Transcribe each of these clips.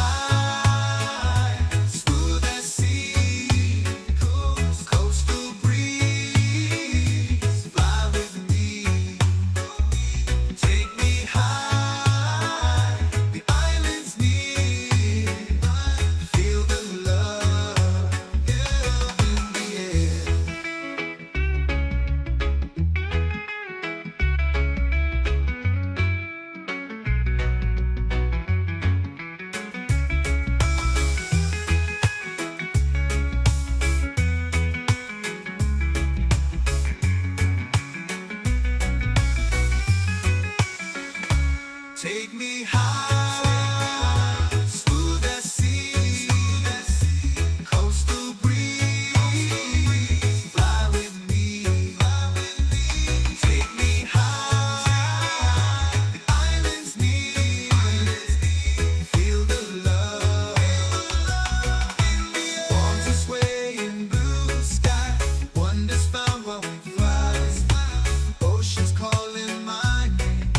high, smooth as sea, coastal breeze, fly with me, take me high, the island's near, feel the love in the air. Take me high, smooth as sea, coastal breeze, fly with me, take me high, the island's near, feel the love, palms are swaying, blue sky, wonders found while we fly, oceans calling my name.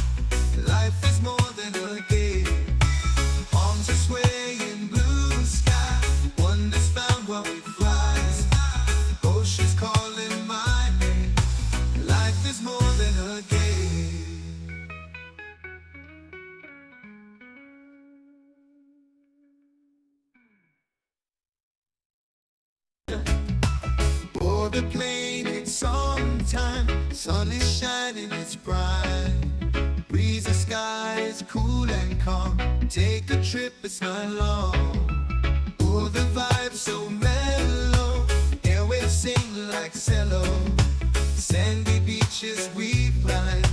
Life is more than a game. Palms are swaying, blue sky, wonders found while we fly. Oceans calling my name. Life is more than a game. Board the plane, it's summertime. Sun is shining, it's bright. Breeze the skies, cool and calm. Take a trip, it's not long. Oh, the vibe so mellow. Airwaves sing like cello. Sandy beaches we climb.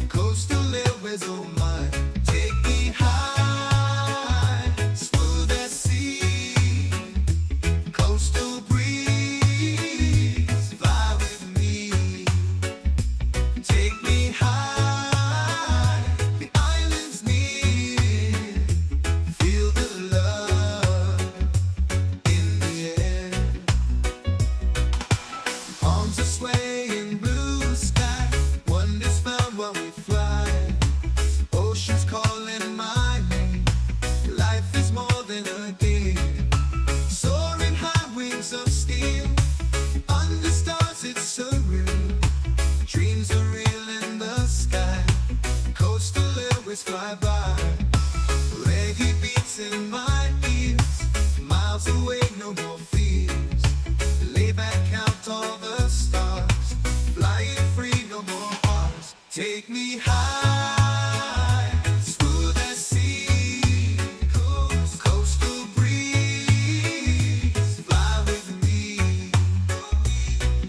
Coastal airways, oh my. Take me high, smooth as sea. Coastal breeze, fly with me. Take me high, the island's near, feel the love in the air. Palms are swaying, blue sky, wonders found while we fly. Oceans calling my name, life is more than a game. Soaring high, wings of steel, under stars it's surreal. Dreams are real in the sky, coastal airways fly by. Reggae beats in my ears, miles away, no more fears. Lay back, count all the stars, flying free, no more bars. Take me high, smooth as sea, coastal breeze, fly with me.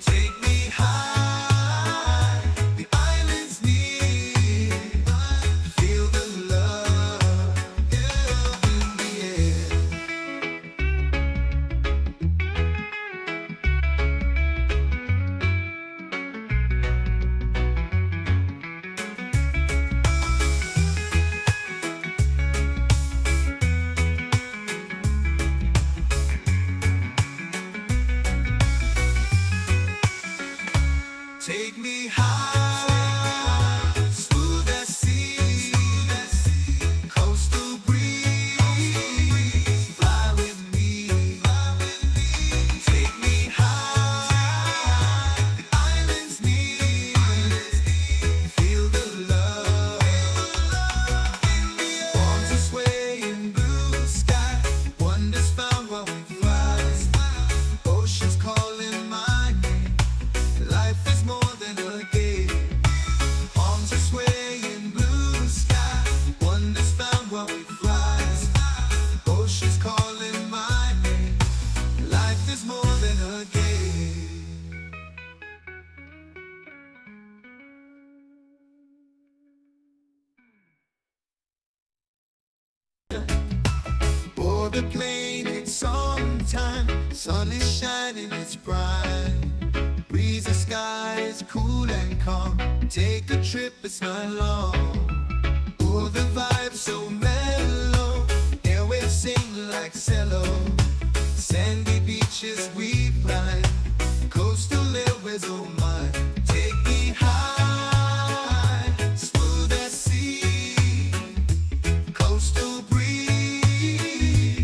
Take me high, the island's near, feel the love in the air. Take me high, smooth as sea, coastal breeze, fly with me. Take me high, the island's near, feel the love. Palms are swaying, blue sky, wonders found while we fly. Oceans calling my name, life is more than a game. Palms are swaying, blue sky, wonders found while we fly. Oceans calling my name, life is more than a game. Board the plane, it's summertime. Sun is shining, it's bright. Breeze the skies, cool and calm. Take a trip, it's not long. Oh, the vibe so mellow. Airwaves sing like cello. Sandy beaches we climb. Coastal airways, oh my. Take me high, smooth as sea. Coastal breeze,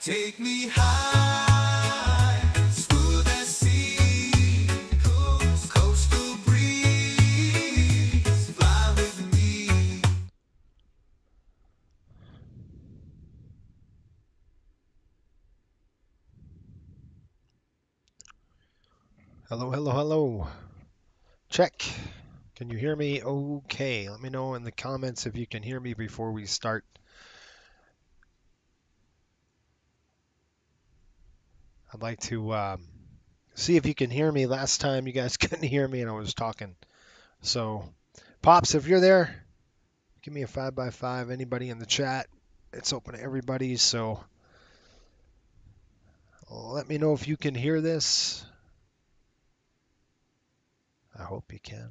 Take me high, smooth as sea, coastal breeze, fly with me. Hello, hello, hello. Check. Can you hear me okay? Let me know in the comments if you can hear me before we start. I'd like to see if you can hear me. Last time you guys couldn't hear me and I was talking. So, Pops, if you're there, give me a 5x5. Anybody in the chat? It's open to everybody, so let me know if you can hear this. I hope you can.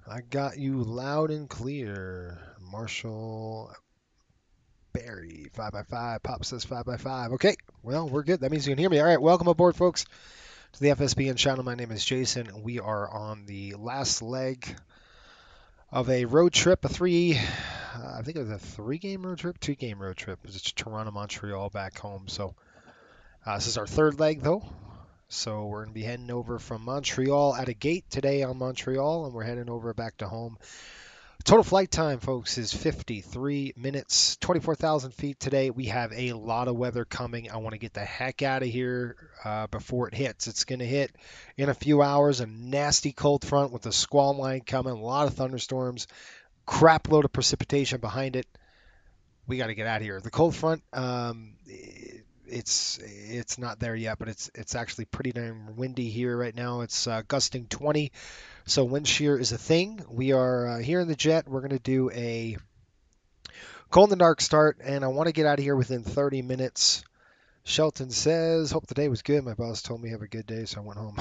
I got you loud and clear. Marshall Barry, 5x5. Pop says 5x5. Okay, well, we're good. That means you can hear me. All right, welcome aboard, folks, to the FSBN channel. My name is Jason. We are on the last leg of a road trip, I think it was a 3-game road trip, 2-game road trip. It's Toronto, Montreal, back home. So this is our 3rd leg, though. So we're going to be heading over from Montreal at a gate today on Montreal, and we're heading over back to home. Total flight time, folks, is 53 minutes, 24,000 feet today. We have a lot of weather coming. I want to get the heck out of here before it hits. It's going to hit in a few hours. A nasty cold front with a squall line coming, a lot of thunderstorms, crap load of precipitation behind it. We got to get out of here. The cold front, it's not there yet, but it's actually pretty damn windy here right now. It's gusting 20. So wind shear is a thing. We are here in the jet. We're going to do a cold and dark start, and I want to get out of here within 30 minutes. Shelton says, hope the day was good. My boss told me have a good day, so I went home.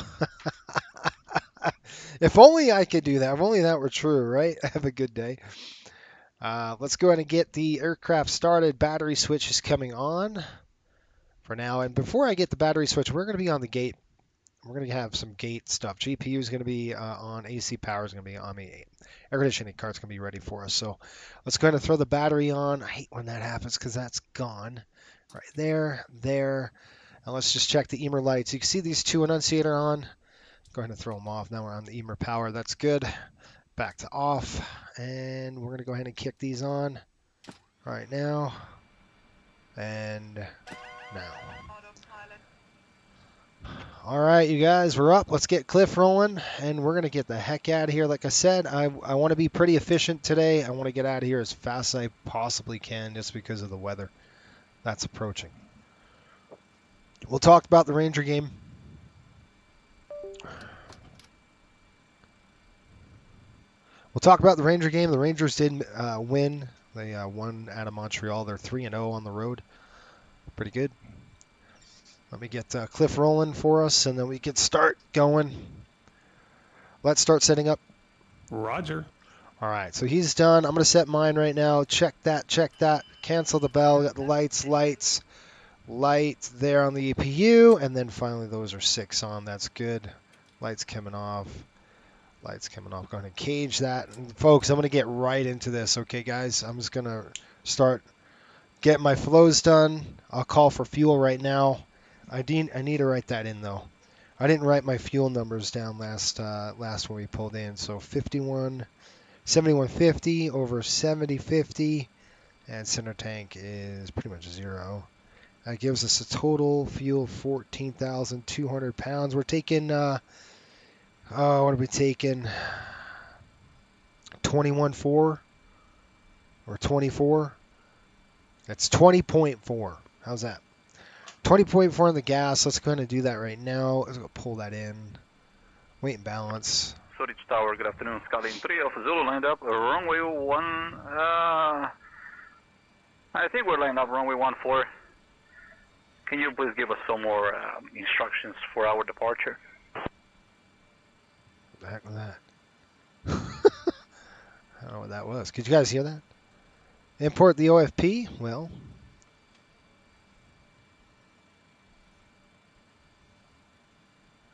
If only I could do that. If only that were true, right? Have a good day. Let's go ahead and get the aircraft started. Battery switch is coming on for now. And before I get the battery switch, we're going to be on the gate. We're going to have some gate stuff. GPU is going to be on. AC power is going to be on. Air conditioning cart's going to be ready for us. So let's go ahead and throw the battery on. I hate when that happens because that's gone. Right there, there. And let's just check the EMR lights. You can see these 2 enunciator on. Go ahead and throw them off. Now we're on the EMR power. That's good. Back to off. And we're going to go ahead and kick these on right now. And now. All right, you guys, we're up. Let's get Cliff rolling, and we're going to get the heck out of here. Like I said, I want to be pretty efficient today. I want to get out of here as fast as I possibly can just because of the weather that's approaching. We'll talk about the Ranger game. The Rangers did win. They won out of Montreal. They're 3-0 on the road. Pretty good. Let me get Cliff rolling for us, and then we can start going. Let's start setting up. Roger. All right, so he's done. I'm going to set mine right now. Check that, check that. Cancel the bell. Got the lights there on the EPU, and then finally those are 6 on. That's good. Lights coming off. Go ahead and cage that. And folks, I'm going to get right into this, okay, guys? I'm just going to start getting my flows done. I'll call for fuel right now. I need to write that in, though. I didn't write my fuel numbers down last when we pulled in. So 7150 over 7050, and center tank is pretty much 0. That gives us a total fuel of 14,200 pounds. We're taking, what are we taking? 21.4 or 24? That's 20.4. How's that? 20.4 on the gas. Let's go ahead and do that right now. Let's go pull that in. Weight and balance. Zurich Tower, good afternoon. Skyline 3 Alpha Zulu lined up. Runway 1. I think we're lined up runway 14. Can you please give us some more instructions for our departure? What the heck was that? I don't know what that was. Could you guys hear that? Import the OFP? Well.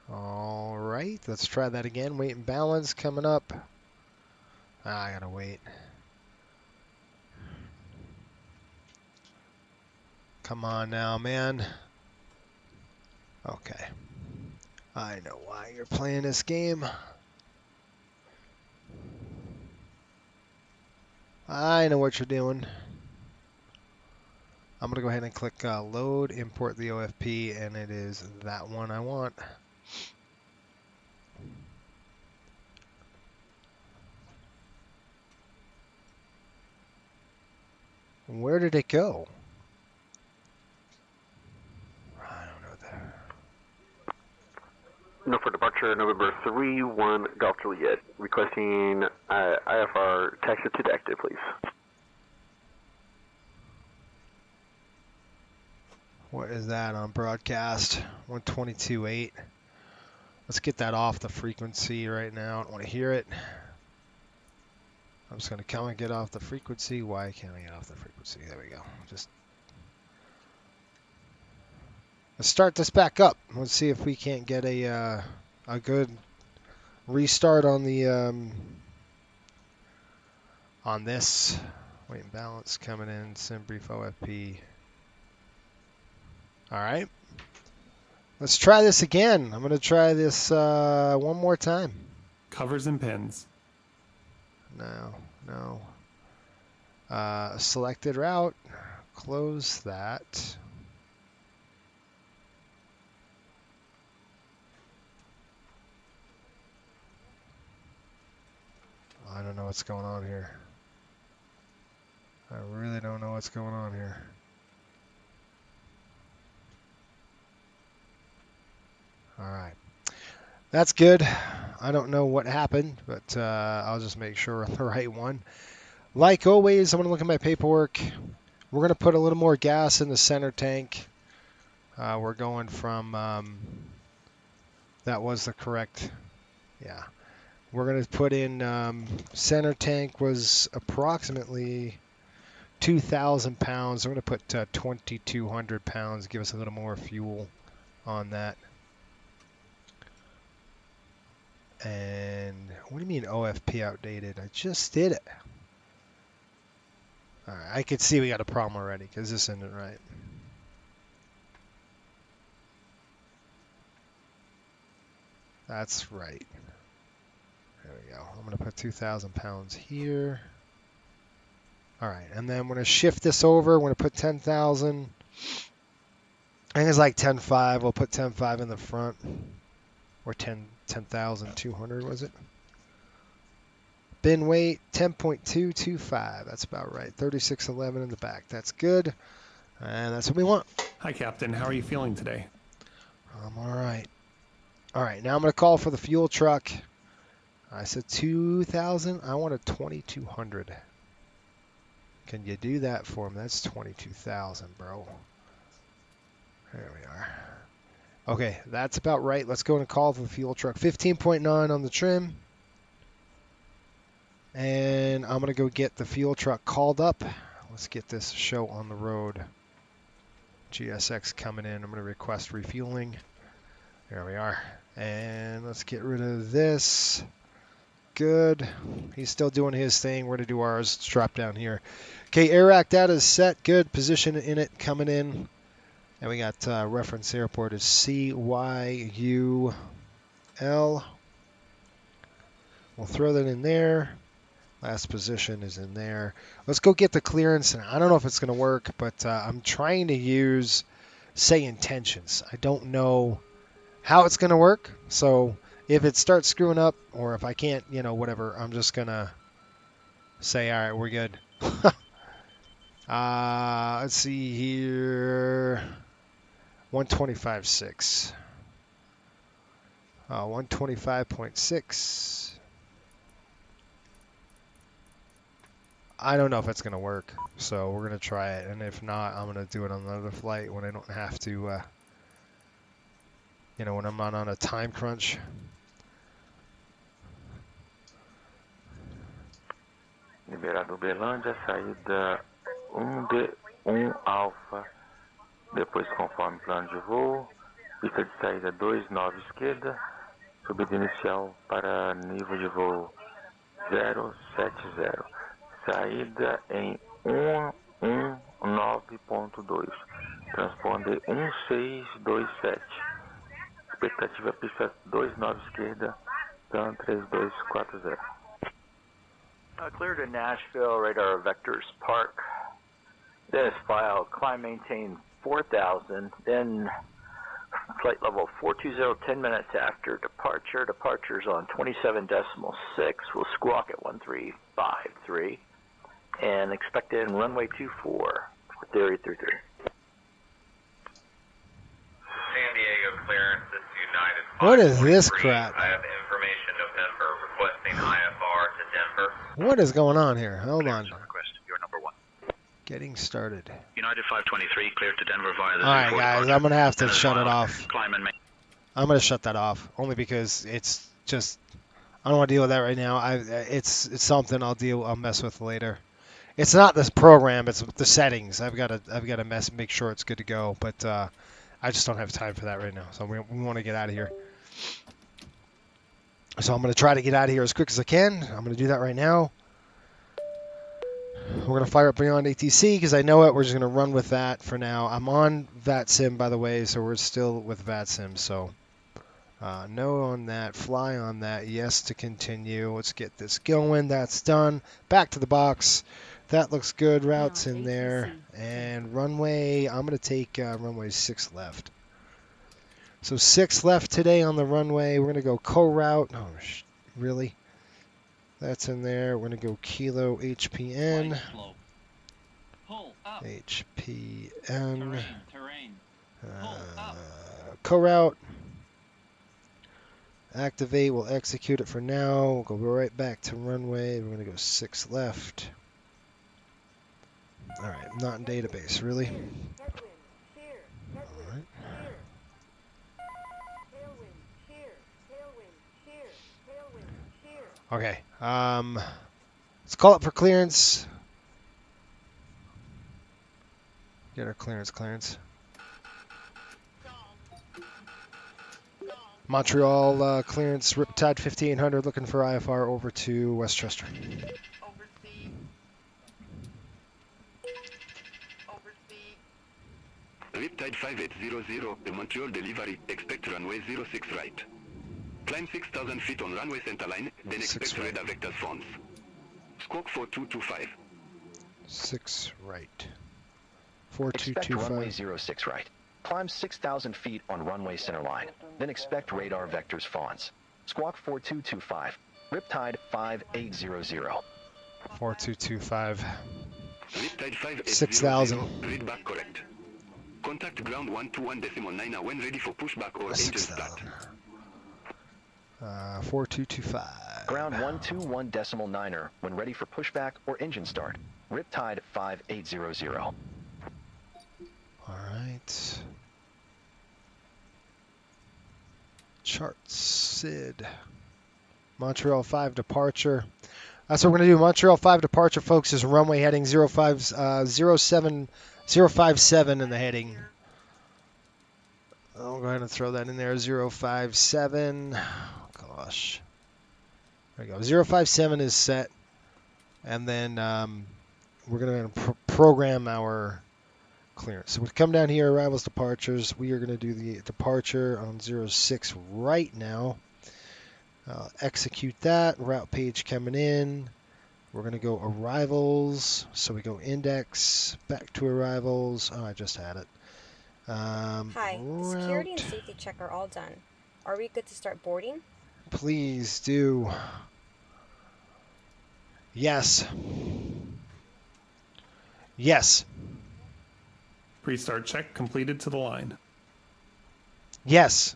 All right, let's try that again. Weight and balance coming up. I gotta wait. Come on now, man. Okay. I know why you're playing this game. I know what you're doing. I'm going to go ahead and click load, import the OFP, and it is that one I want. Where did it go? I don't know there. No for departure, November 3-1 Golf Juliet. Requesting IFR taxi to the active, please. What is that on broadcast? 122.8. Let's get that off the frequency right now. I don't want to hear it. I'm just going to come and get off the frequency. Why can't I get off the frequency? There we go. Just let's start this back up. Let's see if we can't get a good restart on the on this. Weight and balance coming in. Sim brief OFP. All right. Let's try this again. I'm going to try this one more time. Covers and pins. No. Selected route. Close that. I don't know what's going on here. I really don't know what's going on here. All right. That's good. I don't know what happened, but I'll just make sure I'm the right one. Like always, I'm going to look at my paperwork. We're going to put a little more gas in the center tank. We're going from, that was the correct, yeah. We're going to put in, center tank was approximately 2,000 pounds. I'm going to put 2,200 pounds, give us a little more fuel on that. And what do you mean OFP outdated? I just did it. All right, I could see we got a problem already because this isn't right. That's right. There we go. I'm going to put 2,000 pounds here. All right, and then I'm going to shift this over. I'm going to put 10,000. I think it's like 10.5. We'll put 10.5 in the front. Or 10,200 was it? Bin weight 10.225. That's about right. 3611 in the back. That's good. And that's what we want. Hi, Captain. How are you feeling today? I'm all right. All right. Now I'm going to call for the fuel truck. I said 2,000. I want a 2,200. Can you do that for me? That's 22,000, bro. There we are. Okay, that's about right. Let's go and call for the fuel truck. 15.9 on the trim. And I'm going to go get the fuel truck called up. Let's get this show on the road. GSX coming in. I'm going to request refueling. There we are. And let's get rid of this. Good. He's still doing his thing. We're going to do ours. Let's drop down here. Okay, air rack data is set. Good. Position in it coming in. And we got reference airport is CYUL. We'll throw that in there. Last position is in there. Let's go get the clearance. And I don't know if it's going to work, but I'm trying to use say intentions. I don't know how it's going to work. So if it starts screwing up or if I can't, you know, whatever, I'm just going to say, all right, we're good. Let's see here. 125.6. 125.6. I don't know if it's going to work, so we're going to try it. And if not, I'm going to do it on another flight when I don't have to, you know, when I'm not on a time crunch. Liberado Uberlândia, saída 1D1 Alfa. Depois, conforme plano de voo, pista de saída 29 esquerda, subida inicial para nível de voo 070. Saída em 119.2. Transponder 1627. Expectativa pista 29 esquerda, TAM 3240. Clear to Nashville, radar vectors park. This file, climb maintain 4000, then flight level 420, 10 minutes after departure. Departure's on 27.6. We'll squawk at 1353. And expected in runway 24, theory 33. San Diego clearance, this is United. What is this 543. crap? I have information November requesting IFR to Denver. What is going on here? Hold on. Request, you're number 1. Getting started. United 523, cleared to Denver via the All right, guys, I'm gonna have to shut it off. Climb and maintain. I'm gonna shut that off only because it's just I don't want to deal with that right now. It's something I'll mess with later. It's not this program, it's the settings. I've got to make sure it's good to go, but I just don't have time for that right now. So we want to get out of here. So I'm gonna try to get out of here as quick as I can. I'm gonna do that right now. We're going to fire up Beyond ATC because I know it. We're just going to run with that for now. I'm on VATSIM, by the way, so we're still with VATSIM. So no on that, fly on that, yes to continue. Let's get this going. That's done. Back to the box. That looks good. Routes in there. And runway, I'm going to take runway 6 left. So 6 left today on the runway. We're going to go co-route. Oh, really? That's in there. We're going to go Kilo HPN. HPN. Co-route. Activate. We'll execute it for now. We'll go right back to runway. We're going to go 6 left. All right. Not in database. Really? All right. Okay, let's call it for clearance. Get our clearance. Montreal clearance, Riptide 5800, looking for IFR over to Westchester. Riptide 5800, the Montreal delivery, expect runway 06 right. Climb 6,000 feet on runway centerline, then expect radar vectors fronts. Squawk 4225. 6 right. Expect 4225. runway 06 right. Climb 6,000 feet on runway centerline, then expect radar vectors fawns. Squawk 4225. Riptide 5800. 4225. Riptide 5800, 6,000. read back correct. Contact ground 121.9 when ready for pushback or engine start. 4225. Ground 121.9 when ready for pushback or engine start. Riptide 5800. All right. Charts, Sid. Montreal 5 departure. That's what we're going to do. Montreal 5 departure, folks, is runway heading 057 in the heading. I'll go ahead and throw that in there. 057. Gosh. There we go. 057 is set. And then we're going to program our clearance. So we come down here, arrivals, departures. We are going to do the departure on 06 right now. Execute that. Route page coming in. We're going to go arrivals. So we go index, back to arrivals. Oh, I just had it. Hi, the security and safety check are all done. Are we good to start boarding? Please do. Yes. Yes. Pre-start check completed to the line. Yes.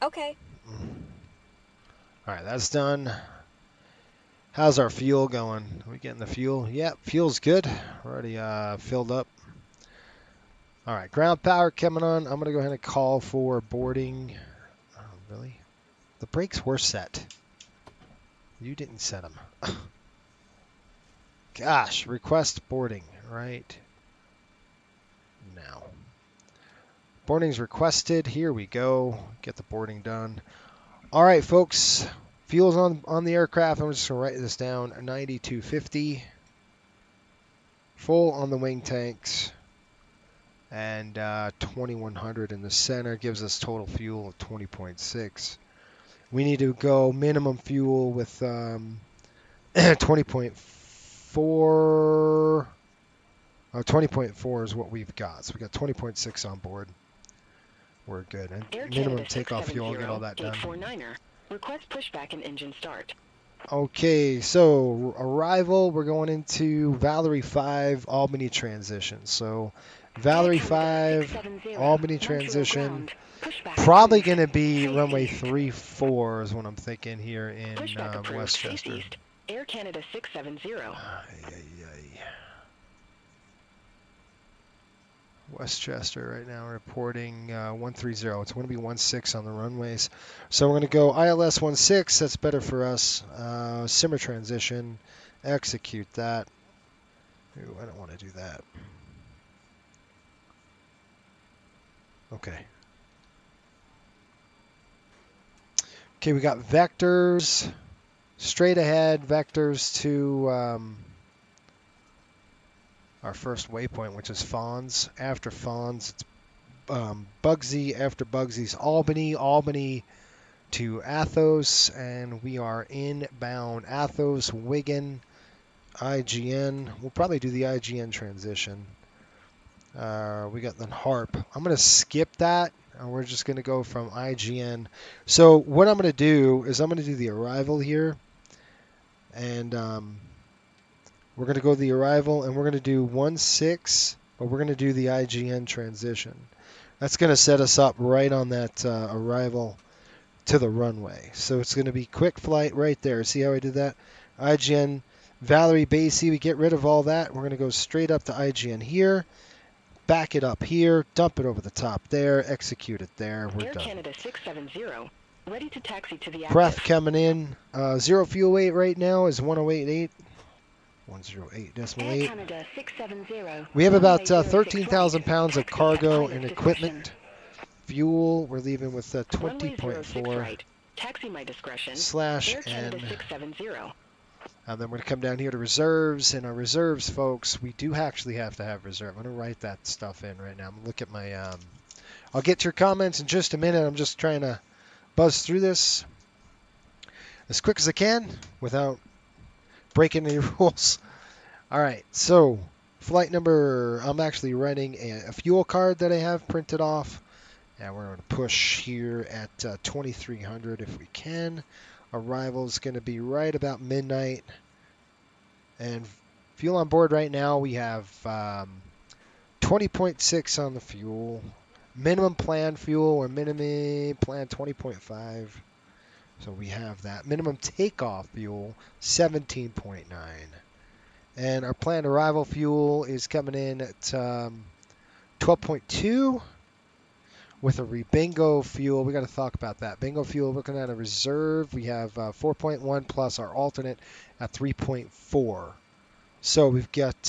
Okay. All right, that's done. How's our fuel going? Are we getting the fuel? Yep, fuel's good. We're already filled up. All right, ground power coming on. I'm going to go ahead and call for boarding. Oh, really? The brakes were set. You didn't set them. Gosh, request boarding right now. Boarding's requested. Here we go. Get the boarding done. All right, folks. Fuel's on the aircraft. I'm just going to write this down. 9250. Full on the wing tanks. and 2100 in the center gives us total fuel of 20.6. We need to go minimum fuel with 20.4. 20.4 is what we've got. So we got 20.6 on board. We're good. And minimum takeoff fuel, get all that done. Request pushback and engine start. Okay, so arrival, we're going into Valerie 5 Albany transition. So Valerie 5 Albany transition, probably going to be runway 34 is what I'm thinking here in Westchester. Air Canada 670. Westchester right now reporting 130. It's going to be 16 on the runways. So we're going to go ILS 16. That's better for us. Simmer transition. Execute that. Ooh, I don't want to do that. Okay. Okay, we got vectors. Straight ahead vectors to our first waypoint, which is Fonz. After Fonz, it's Bugsy. After Bugsy's Albany. Albany to Athos, and we are inbound. Athos, Wigan, IGN. We'll probably do the IGN transition. We got the Harp. I'm going to skip that, and we're just going to go from IGN. So what I'm going to do is I'm going to do the arrival here, and we're going to go to the arrival, and we're going to do 16, but we're going to do the IGN transition. That's going to set us up right on that arrival to the runway. So it's going to be quick flight right there. See how I did that? IGN, Valerie Basie, we get rid of all that. We're going to go straight up to IGN here, back it up here, dump it over the top there, execute it there. We're Air done. Canada 670. Ready to taxi to the Breath coming in. Zero fuel weight right now is 108.8. 108.8. We have about 13,000 pounds of cargo and equipment. Fuel, we're leaving with 20.4 /N. And then we're going to come down here to reserves. And our reserves, folks, we do actually have to have reserve. I'm going to write that stuff in right now. I'm going to look at my... I'll get to your comments in just a minute. I'm just trying to buzz through this as quick as I can without breaking any rules. All right, so flight number, I'm actually writing a fuel card that I have printed off. And we're going to push here at 2300 if we can. Arrival is going to be right about midnight. And fuel on board right now, we have 20.6 on the fuel. Minimum planned fuel or minimum planned 20.5. So we have that. Minimum takeoff fuel, 17.9. And our planned arrival fuel is coming in at 12.2 with a bingo fuel. We got to talk about that. Bingo fuel, looking at a reserve. We have 4.1 plus our alternate at 3.4. So we've got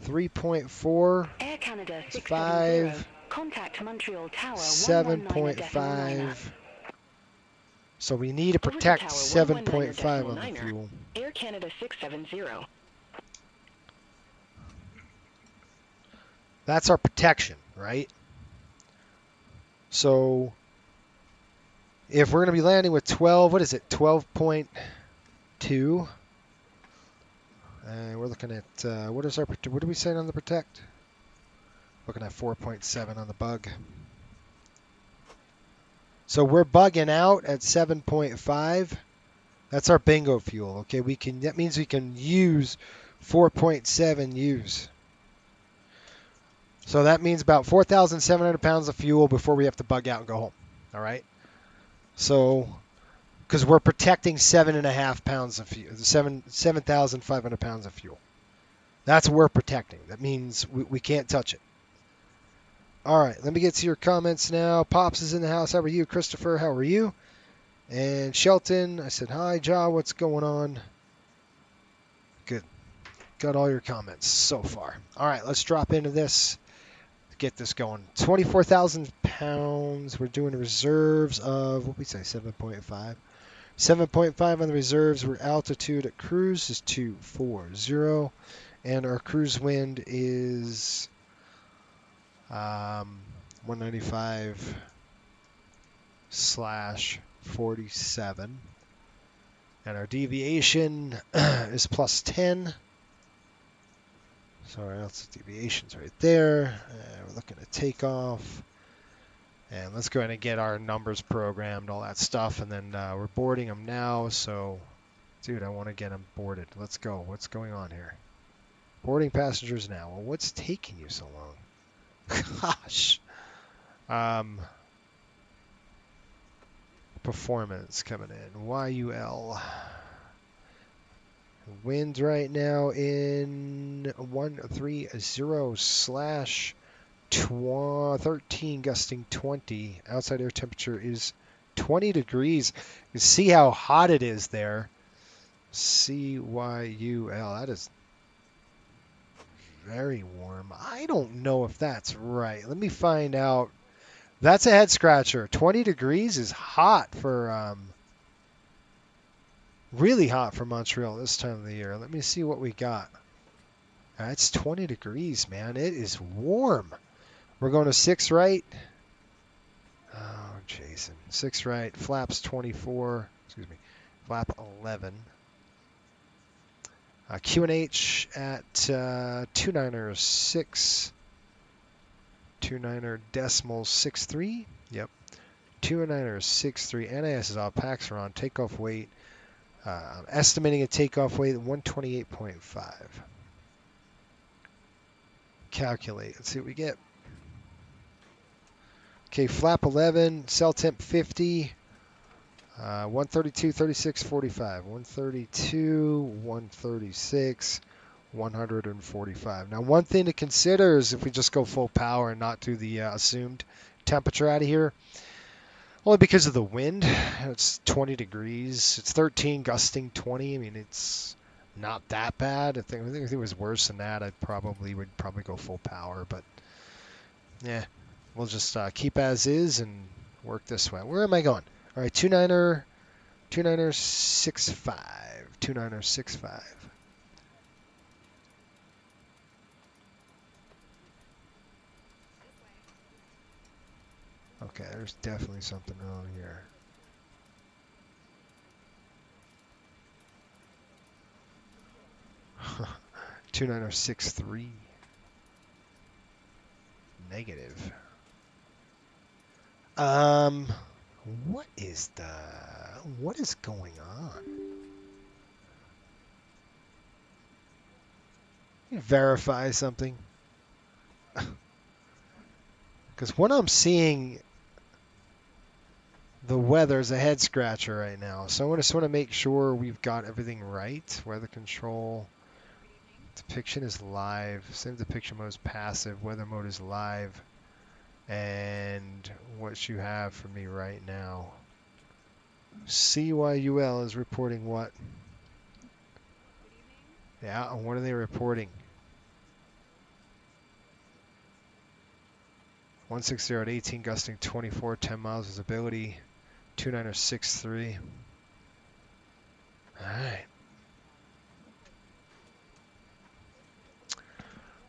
3.4, Air Canada 5, Contact Montreal Tower 7.5. So we need to protect 7.5 on the fuel. Air Canada 670. That's our protection, right? So if we're going to be landing with 12, what is it? 12.2. And we're looking at, what are we saying on the protect? Looking at 4.7 on the bug. So we're bugging out at 7.5. That's our bingo fuel. Okay, that means we can use 4.7 use. So that means about 4,700 pounds of fuel before we have to bug out and go home. All right. So, because we're protecting 7.5 pounds of fuel, 7,500 pounds of fuel. That's what we're protecting. That means we can't touch it. All right, let me get to your comments now. Pops is in the house. How are you? Christopher, how are you? And Shelton, I said, hi, Ja, what's going on? Good. Got all your comments so far. All right, let's drop into this. Get this going. 24,000 pounds. We're doing reserves of, what we say, 7.5. 7.5 on the reserves. We're altitude at cruise is 240. And our cruise wind is 195/47. And our deviation is plus 10. So that's the deviation's right there. We're looking at takeoff. And let's go ahead and get our numbers programmed, all that stuff. And then we're boarding them now. So, dude, I want to get them boarded. Let's go. What's going on here? Boarding passengers now. Well, what's taking you so long? Gosh. Performance coming in. YUL. Wind right now in 130/13, gusting 20. Outside air temperature is 20 degrees. You can see how hot it is there. CYUL. That is very warm. I don't know if that's right. Let me find out. That's a head scratcher. 20 degrees is hot for really hot for Montreal this time of the year. Let me see what we got. It's 20 degrees, man. It is warm. We're going to 6 right. Oh, Jason. 6 right. Flaps 24. Excuse me. Flap 11. QNH at 296. 29.63. Yep. 29.63. NIS is off. Packs are on. Takeoff weight. I'm estimating a takeoff weight of 128.5. Calculate. Let's see what we get. Okay, flap 11. Cell temp 50. 132, 36, 45. 132, 136. 145. Now, one thing to consider is if we just go full power and not do the assumed temperature out of here, only because of the wind. It's 20 degrees. It's 13, gusting 20. I mean, it's not that bad. I think if it was worse than that, I would probably go full power. But yeah, we'll just keep as is and work this way. Where am I going? All right, 29er65. 29er65. Okay, there's definitely something wrong here. Huh. 29er63. Negative. What is going on? Verify something. Because what I'm seeing, the weather's a head scratcher right now. So I just want to make sure we've got everything right. Weather control. Depiction is live. Same depiction mode is passive. Weather mode is live. And what you have for me right now. CYUL is reporting what? Yeah, and what are they reporting? 160 at 18, gusting 24, 10 miles visibility, 29er63. All right.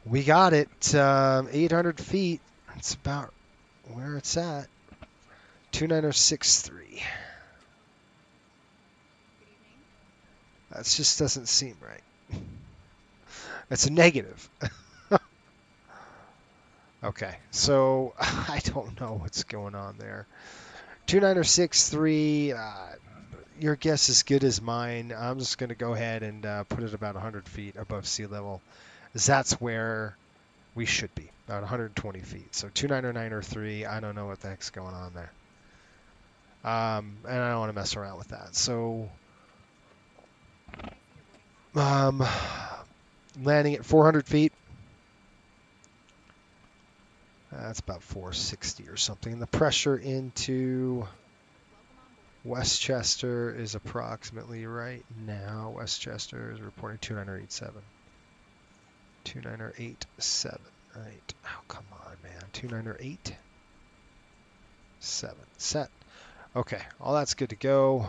We got it. 800 feet. That's about where it's at. 29er63. That just doesn't seem right. That's a negative. Okay, so I don't know what's going on there. 29er63. Your guess is good as mine. I'm just going to go ahead and put it about 100 feet above sea level. That's where we should be, about 120 feet. So 29er93. I don't know what the heck's going on there. And I don't want to mess around with that. So landing at 400 feet. That's about 460 or something. And the pressure into Westchester is approximately right now. Westchester is reporting 29er87. 29er87. Right. Oh, come on, man. 29er87. Set. Okay. All that's good to go.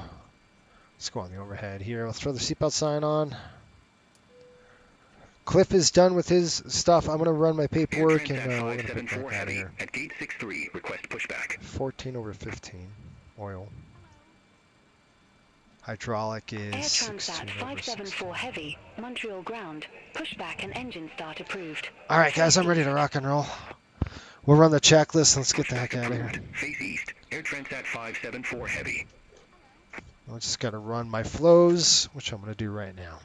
Let's go on the overhead here. Let's throw the seatbelt sign on. Cliff is done with his stuff. I'm going to run my paperwork and we're going to put 574 back out of heavy here. at gate 63. Request pushback. 14 over 15. Oil. Hydraulic Air is Transat 16 over 574 16. Heavy, Montreal ground. Pushback and engine start approved. All right, guys, I'm ready to rock and roll. We'll run the checklist. Let's get the heck out of here. Face east. Air Transat 574 heavy. I just got to run my flows, which I'm going to do right now.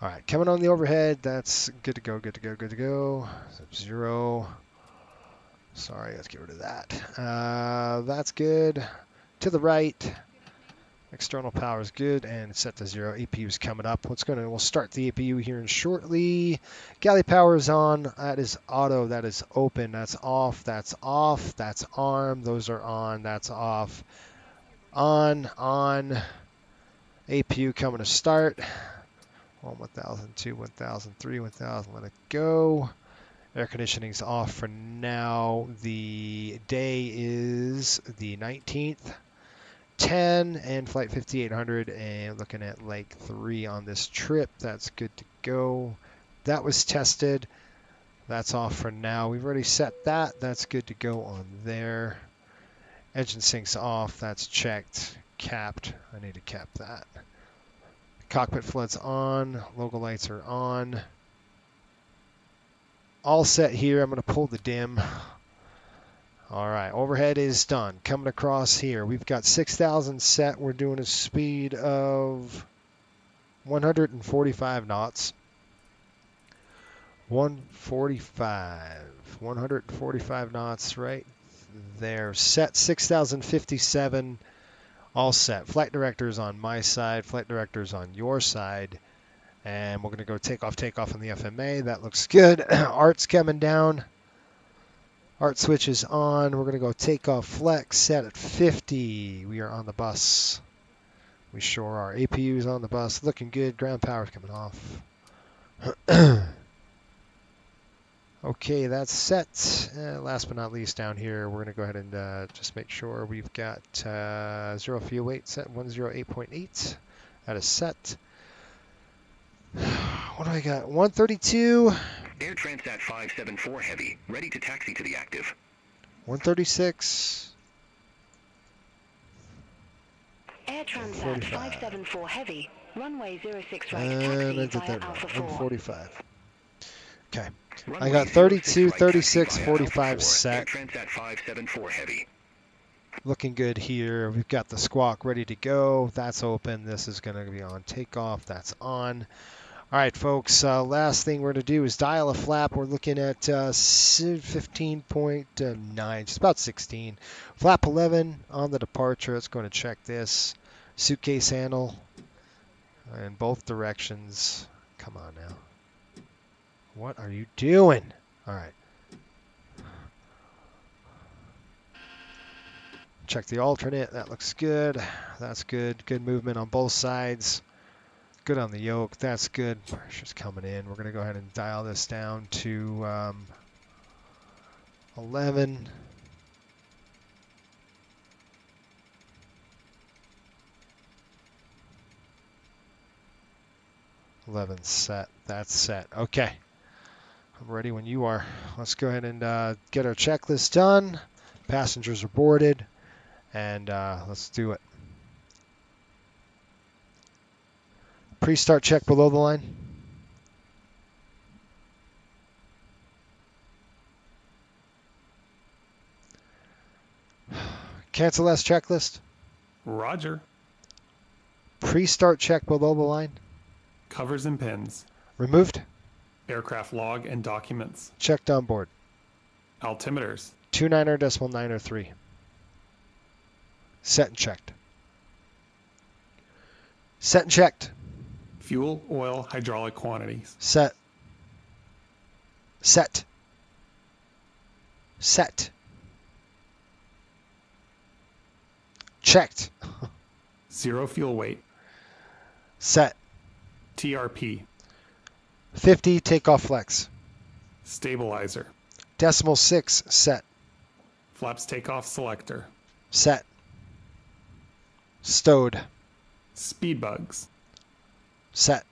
All right, coming on the overhead. That's good to go, good to go, good to go. 0. Sorry, let's get rid of that. That's good. To the right. External power is good and it's set to 0. APU is coming up. We'll start the APU here in shortly. Galley power is on. That is auto. That is open. That's off. That's off. That's arm. Those are on. That's off. On. APU coming to start. 1,000, 2, 1,000, 3, 1,000. Let it go. Air conditioning's off for now. The day is the 19th. 10 and flight 5800 and looking at like 3 on this trip. That's good to go. That was tested. That's off for now. We've already set that. That's good to go on there. Engine sync's off. That's checked. Capped. I need to cap that. Cockpit flood's on. Logo lights are on. All set here. I'm going to pull the dim. All right, overhead is done. Coming across here, we've got 6,000 set. We're doing a speed of 145 knots. 145 knots right there. Set 6,057. All set. Flight director's on my side. Flight director's on your side. And we're going to go take off on the FMA. That looks good. Art's coming down. Art switch is on. We're going to go take off flex, set at 50. We are on the bus. We sure are. APU is on the bus. Looking good. Ground power's coming off. Okay, that's set. Last but not least, down here, we're going to go ahead and just make sure we've got 0 fuel weight set 108.8. That is set. What do I got? 132. Air Transat 574 heavy. Ready to taxi to the active. 136. Air Transat 45. 574 Heavy, runway 06 right, And taxi I did via that Alpha wrong. 4. 145. Okay. Runway I got 06 32, right, 36, taxi via Alpha 45 4. set. Air Transat 574 heavy. Looking good here. We've got the squawk ready to go. That's open. This is going to be on takeoff. That's on. All right, folks. Last thing we're going to do is dial a flap. We're looking at 15.9, just about 16. Flap 11 on the departure. Let's go and check this. Suitcase handle in both directions. Come on now. What are you doing? All right. Check the alternate. That looks good. That's good. Good movement on both sides. Good on the yoke. That's good. Pressure's coming in. We're going to go ahead and dial this down to 11. Set. That's set. Okay. I'm ready when you are. Let's go ahead and get our checklist done. Passengers are boarded. And let's do it. Pre-start check below the line. Cancel last checklist. Roger. Pre-start check below the line. Covers and pins. Removed. Aircraft log and documents. Checked on board. Altimeters. 29.903. Set and checked. Set and checked. Fuel, oil, hydraulic quantities. Set. Set. Set. Checked. 0 fuel weight. Set. TRP. 50 takeoff flex. Stabilizer. 0.6 set. Flaps takeoff selector. Set. Stowed. Speed bugs. Set.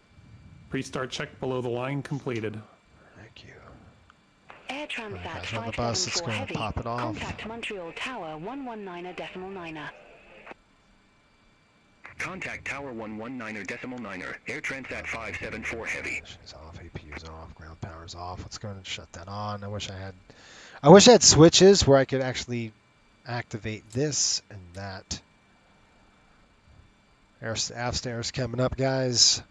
Pre-start check below the line completed. Thank you. Air Transat Guys on the bus, it's 574 going to Heavy. pop it off. Contact Montreal Tower 119.9. Contact Tower 119.9. Air Transat 574 Heavy. She's off, APU's off, ground power's off. Let's go ahead and shut that on. I wish I had switches where I could actually activate this and that. Aft stairs coming up, guys.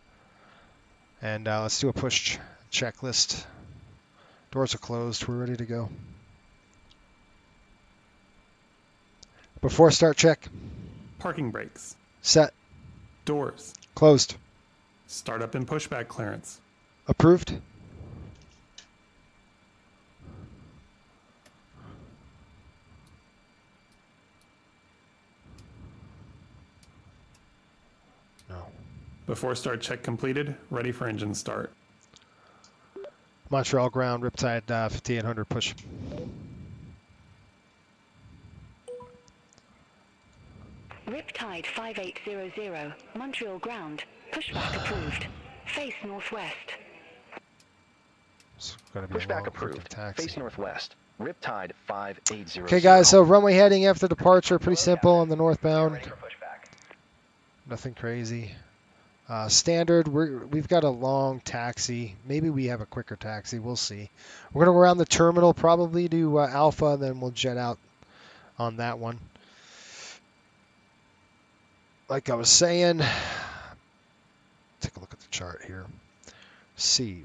And let's do a push checklist. Doors are closed. We're ready to go. Before start check. Parking brakes. Set. Doors. Closed. Startup and pushback clearance. Approved. No. Before start check completed, ready for engine start. Montreal ground, Riptide 5800 push. Riptide 5800, Montreal ground. Pushback approved. Face northwest. Pushback approved. Face northwest. Riptide 580. Okay, guys, so runway heading after departure, pretty simple on the northbound. Nothing crazy. Standard, we've got a long taxi. Maybe we have a quicker taxi. We'll see. We're going to go around the terminal, probably to Alpha, and then we'll jet out on that one. Like I was saying, take a look at the chart here. CYUL.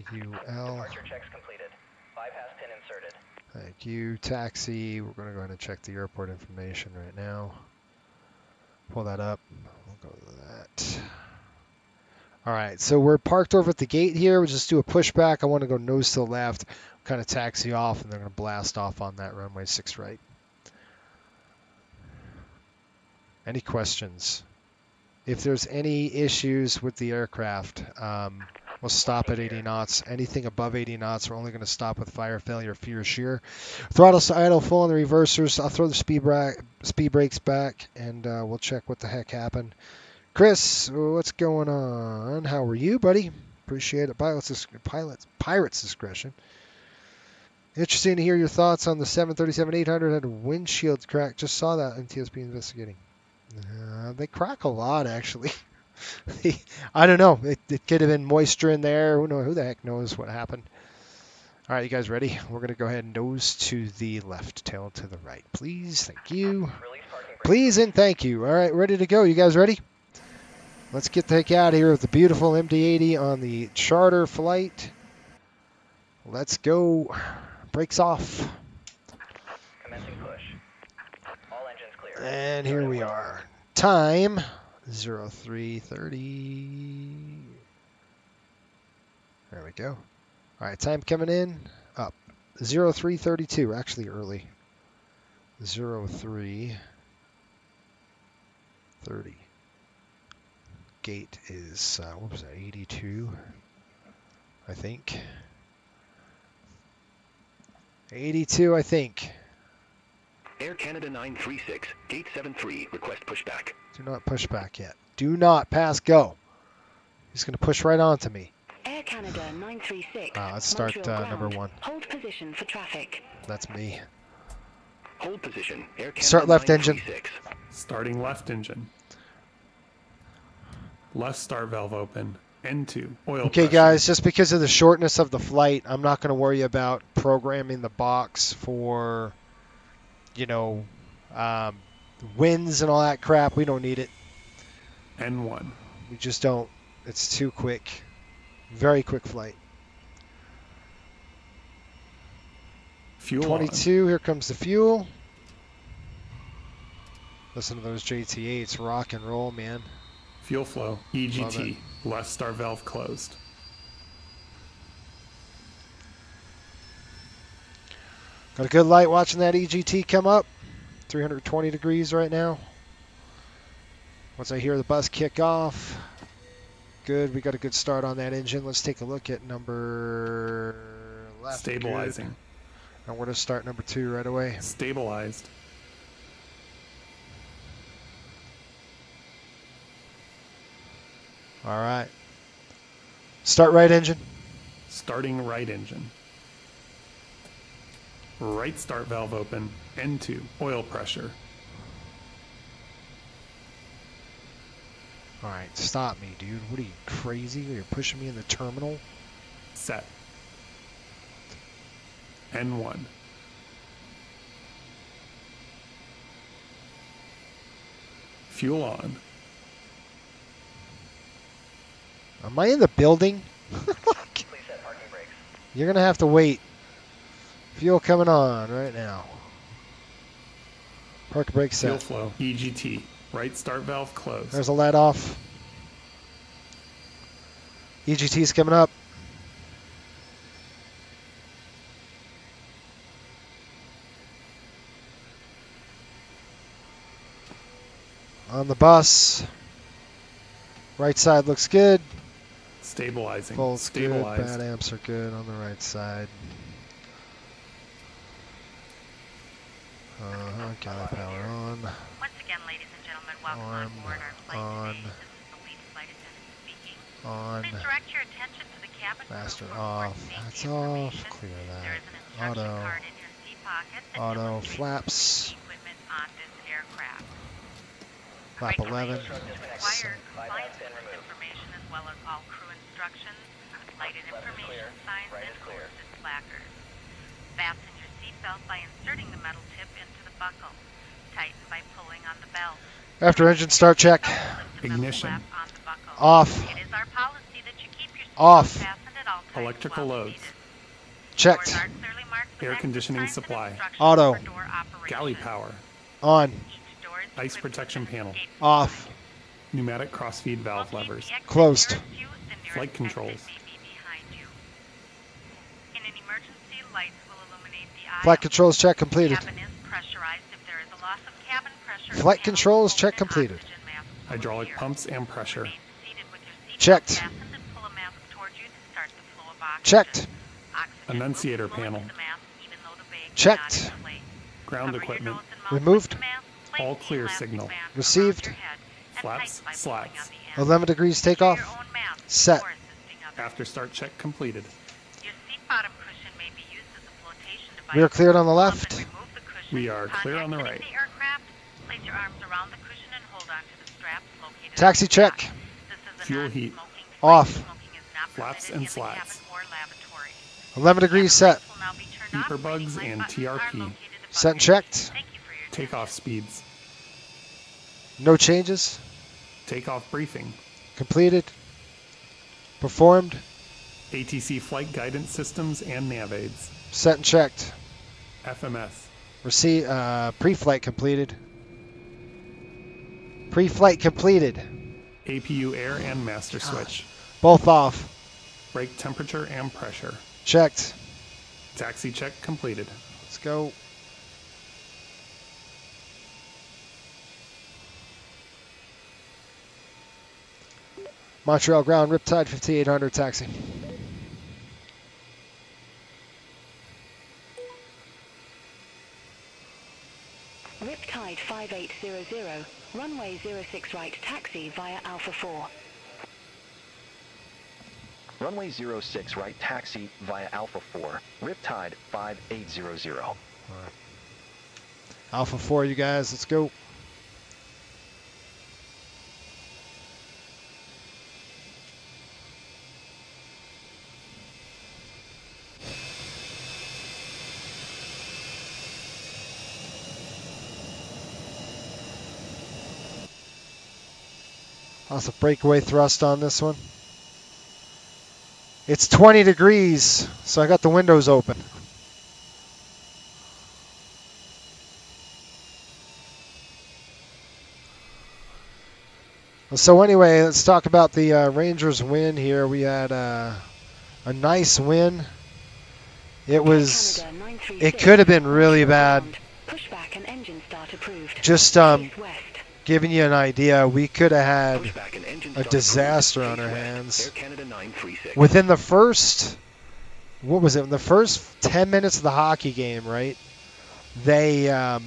Departure checks completed. Bypass pin inserted. Thank you. Taxi. We're going to go ahead and check the airport information right now. Pull that up. We'll go to that. All right, so we're parked over at the gate here. We'll just do a pushback. I want to go nose to the left, kind of taxi off, and they're going to blast off on that runway 6 right. Any questions? If there's any issues with the aircraft, we'll stop at 80 knots. Anything above 80 knots, we're only going to stop with fire failure, fear shear. Throttle's idle full on the reversers. I'll throw the speed brakes back, and we'll check what the heck happened. Chris, what's going on? How are you, buddy? Appreciate it. Pirate's discretion. Interesting to hear your thoughts on the 737-800 had a windshield crack. Just saw that in TSP investigating. They crack a lot, actually. I don't know. It could have been moisture in there. Who the heck knows what happened? All right, you guys ready? We're going to go ahead and nose to the left, tail to the right. Please, thank you. Please and thank you. All right, ready to go. You guys ready? Let's get the heck out of here with the beautiful MD-80 on the charter flight. Let's go. Brakes off. Commencing push. All engines clear. And here we are. Time 03:30. There we go. All right, time coming in up. 03:32, actually early. 03:30. Gate is, what was that, 82, I think. 82, I think. Air Canada 936, gate 73, request pushback. Do not push back yet. Do not pass go. He's going to push right onto me. Air Canada 936. Let's start number 1. Hold position for traffic. That's me. Hold position. Air Canada Start left engine. Starting left engine. Left start valve open. N2. Oil Okay, pressure. guys, just because of the shortness of the flight, I'm not going to worry about programming the box for, winds and all that crap. We don't need it. N1. We just don't. It's too quick. Very quick flight. Fuel 22, on. here comes the fuel. Listen to those JT8s, rock and roll, man. Fuel flow. EGT. Left start valve closed. Got a good light watching that EGT come up. 320 degrees right now. Once I hear the bus kick off. Good, we got a good start on that engine. Let's take a look at number left. Stabilizing. Good. And we're going to start number 2 right away. Stabilized. All right. Start right engine. Starting right engine. Right start valve open. N2. Oil pressure. All right, stop me, dude. What are you, crazy? You're pushing me in the terminal? Set. N1. Fuel on. Am I in the building? You're going to have to wait. Fuel coming on right now. Park brake set. Fuel flow. EGT. Right start valve closed. There's a let off. EGT's coming up. On the bus. Right side looks good. Stabilizing. Volt's Stabilized. good. Bad amps are good on the right side. Galley power on. Once again, ladies and gentlemen, welcome on board our flight on. today. This is the lead flight attendant speaking. On. Please direct your attention to the cabin crew Faster for off. safety That's information. off. Clear There is an that. instruction Auto. card in your seat pocket that Auto. illustrates Flaps. the equipment on this aircraft. Flap 11. Required flight information as well as all crew instructions, lighted information signs, and posted placards. Fasten your seatbelt by inserting the metal tip into the buckle. Tighten by pulling on the belt. After engine start check. Ignition. Off. It is our policy that you keep your Off. seatbelt fastened at all times Electrical while loads. Checked. Doors are clearly marked with Air exit conditioning signs and supply. instructions Auto. for door operation. Galley power. On. Each door is Ice equipped protection with an panel. escape Off. Pneumatic crossfeed valve Locate levers. the exit Closed. nearest you. The nearest Flight controls. exit may be behind you. In an emergency, lights will illuminate the aisle. Flight controls check completed. Cabin is pressurized. If there is a loss of cabin pressure, Flight panels controls open check and completed. oxygen masks will Hydraulic appear. pumps and pressure. Remain seated with your seatbelt Checked. fastened and pull a mask toward you to start the flow of oxygen. Checked. Oxygen Annunciator will flow panel. into the mask even though the bag is Checked. not in place. Ground Cover your equipment. nose and mouth Removed. with the mask. Place All the clear elastic signal. band around Received. your head and Flaps, tighten by pulling slats. on the end. 11 degrees takeoff. Your own mask Set. or assisting others. After start check completed. Your seat bottom cushion may be used as a flotation device. We are cleared on the Pull up left. and remove the cushion. We are Upon clear on the exiting right. the aircraft, place your arms around the cushion and hold on to the straps located Taxi on the check. back. This is a Fuel heat. non-smoking device. Off. Smoking is not Flaps permitted and in the slats. cabin or lavatory. 11 degrees set. Lights will now be turned Beeper off. bugs Waiting and light buttons are TRP. located above Set and your checked. seat. Thank you for your Takeoff speeds. No changes. Takeoff briefing. Completed. Performed. ATC flight guidance systems and nav aids. Set and checked. FMS. Pre-flight completed. Pre-flight completed. APU air and master switch. Both off. Brake temperature and pressure. Checked. Taxi check completed. Let's go. Montreal ground, Riptide 5800 taxi. Riptide 5800, runway 06 right taxi via Alpha 4. Runway 06 right taxi via Alpha 4, Riptide 5800. All right. Alpha 4, you guys, let's go. Lots of breakaway thrust on this one. It's 20 degrees, so I got the windows open. So anyway, let's talk about the Rangers win here. We had a nice win. It could have been really bad. Pushback and engine start approved. Just giving you an idea, we could have had a disaster on our hands. Within the first, what was it? In the first 10 minutes of the hockey game, right? They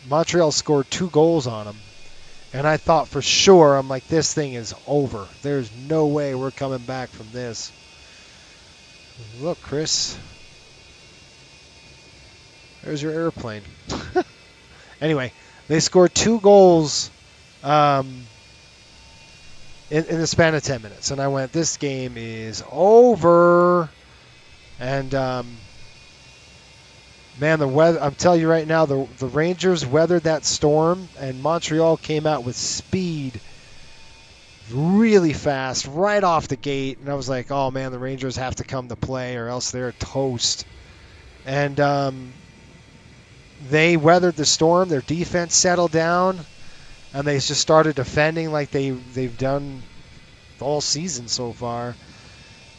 Montreal scored 2 goals on them, And I thought for sure, I'm like, this thing is over. There's no way we're coming back from this. Look, Chris. There's your airplane. Anyway, they scored 2 goals in the span of 10 minutes. And I went, this game is over. And, man, the weather, I'm telling you right now, the Rangers weathered that storm, and Montreal came out with speed really fast right off the gate. And I was like, oh, man, the Rangers have to come to play or else they're toast. And they weathered the storm. Their defense settled down, and they just started defending like they've done all season so far.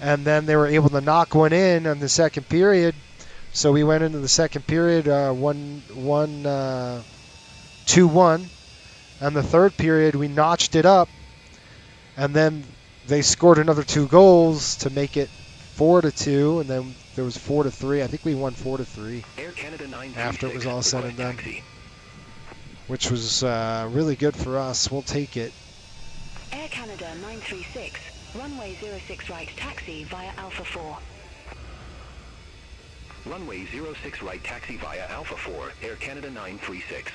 And then they were able to knock one in the second period. So we went into the second period 2-1. And the third period, we notched it up. And then they scored another 2 goals to make it 4-2. And then there was 4-3. I think we won 4-3 after it was all said and done, which was really good for us. We'll take it. Air Canada 936, runway 06 right taxi via Alpha 4. Runway 06 right taxi via Alpha 4, Air Canada 936.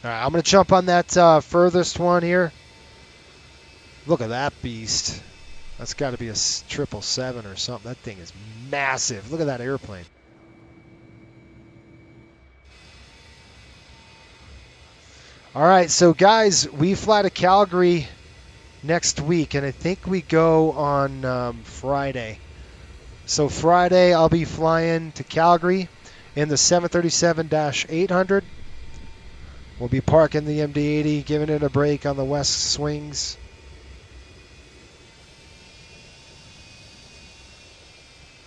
All right, I'm going to jump on that furthest one here. Look at that beast. That's got to be a 777 or something. That thing is massive. Look at that airplane. All right, so guys, we fly to Calgary next week, and I think we go on Friday. So Friday, I'll be flying to Calgary in the 737-800. We'll be parking the MD-80, giving it a break on the west swings.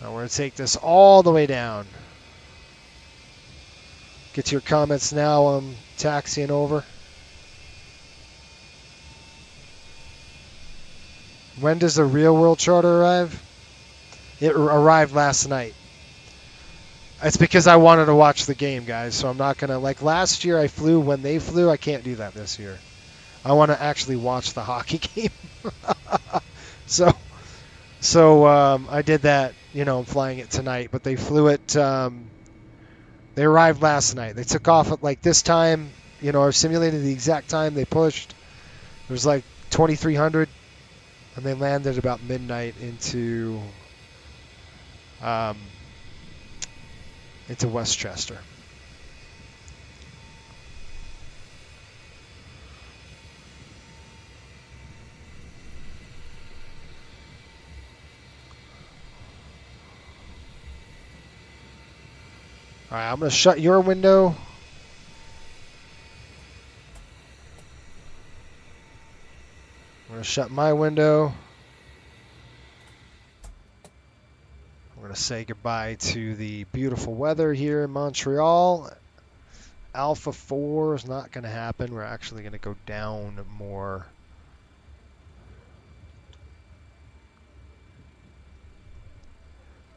Now we're going to take this all the way down. Get to your comments now. I'm taxiing over. When does the real world charter arrive? It arrived last night. It's because I wanted to watch the game, guys, so I'm not going to... Like last year I flew when they flew. I can't do that this year. I want to actually watch the hockey game. So I did that. You know, I'm flying it tonight, but they flew it... they arrived last night. They took off at like this time. You know, I simulated the exact time they pushed. It was like 2300, and they landed about midnight into Westchester. All right, I'm going to shut your window. I'm going to shut my window. I'm going to say goodbye to the beautiful weather here in Montreal. Alpha 4 is not going to happen. We're actually going to go down more.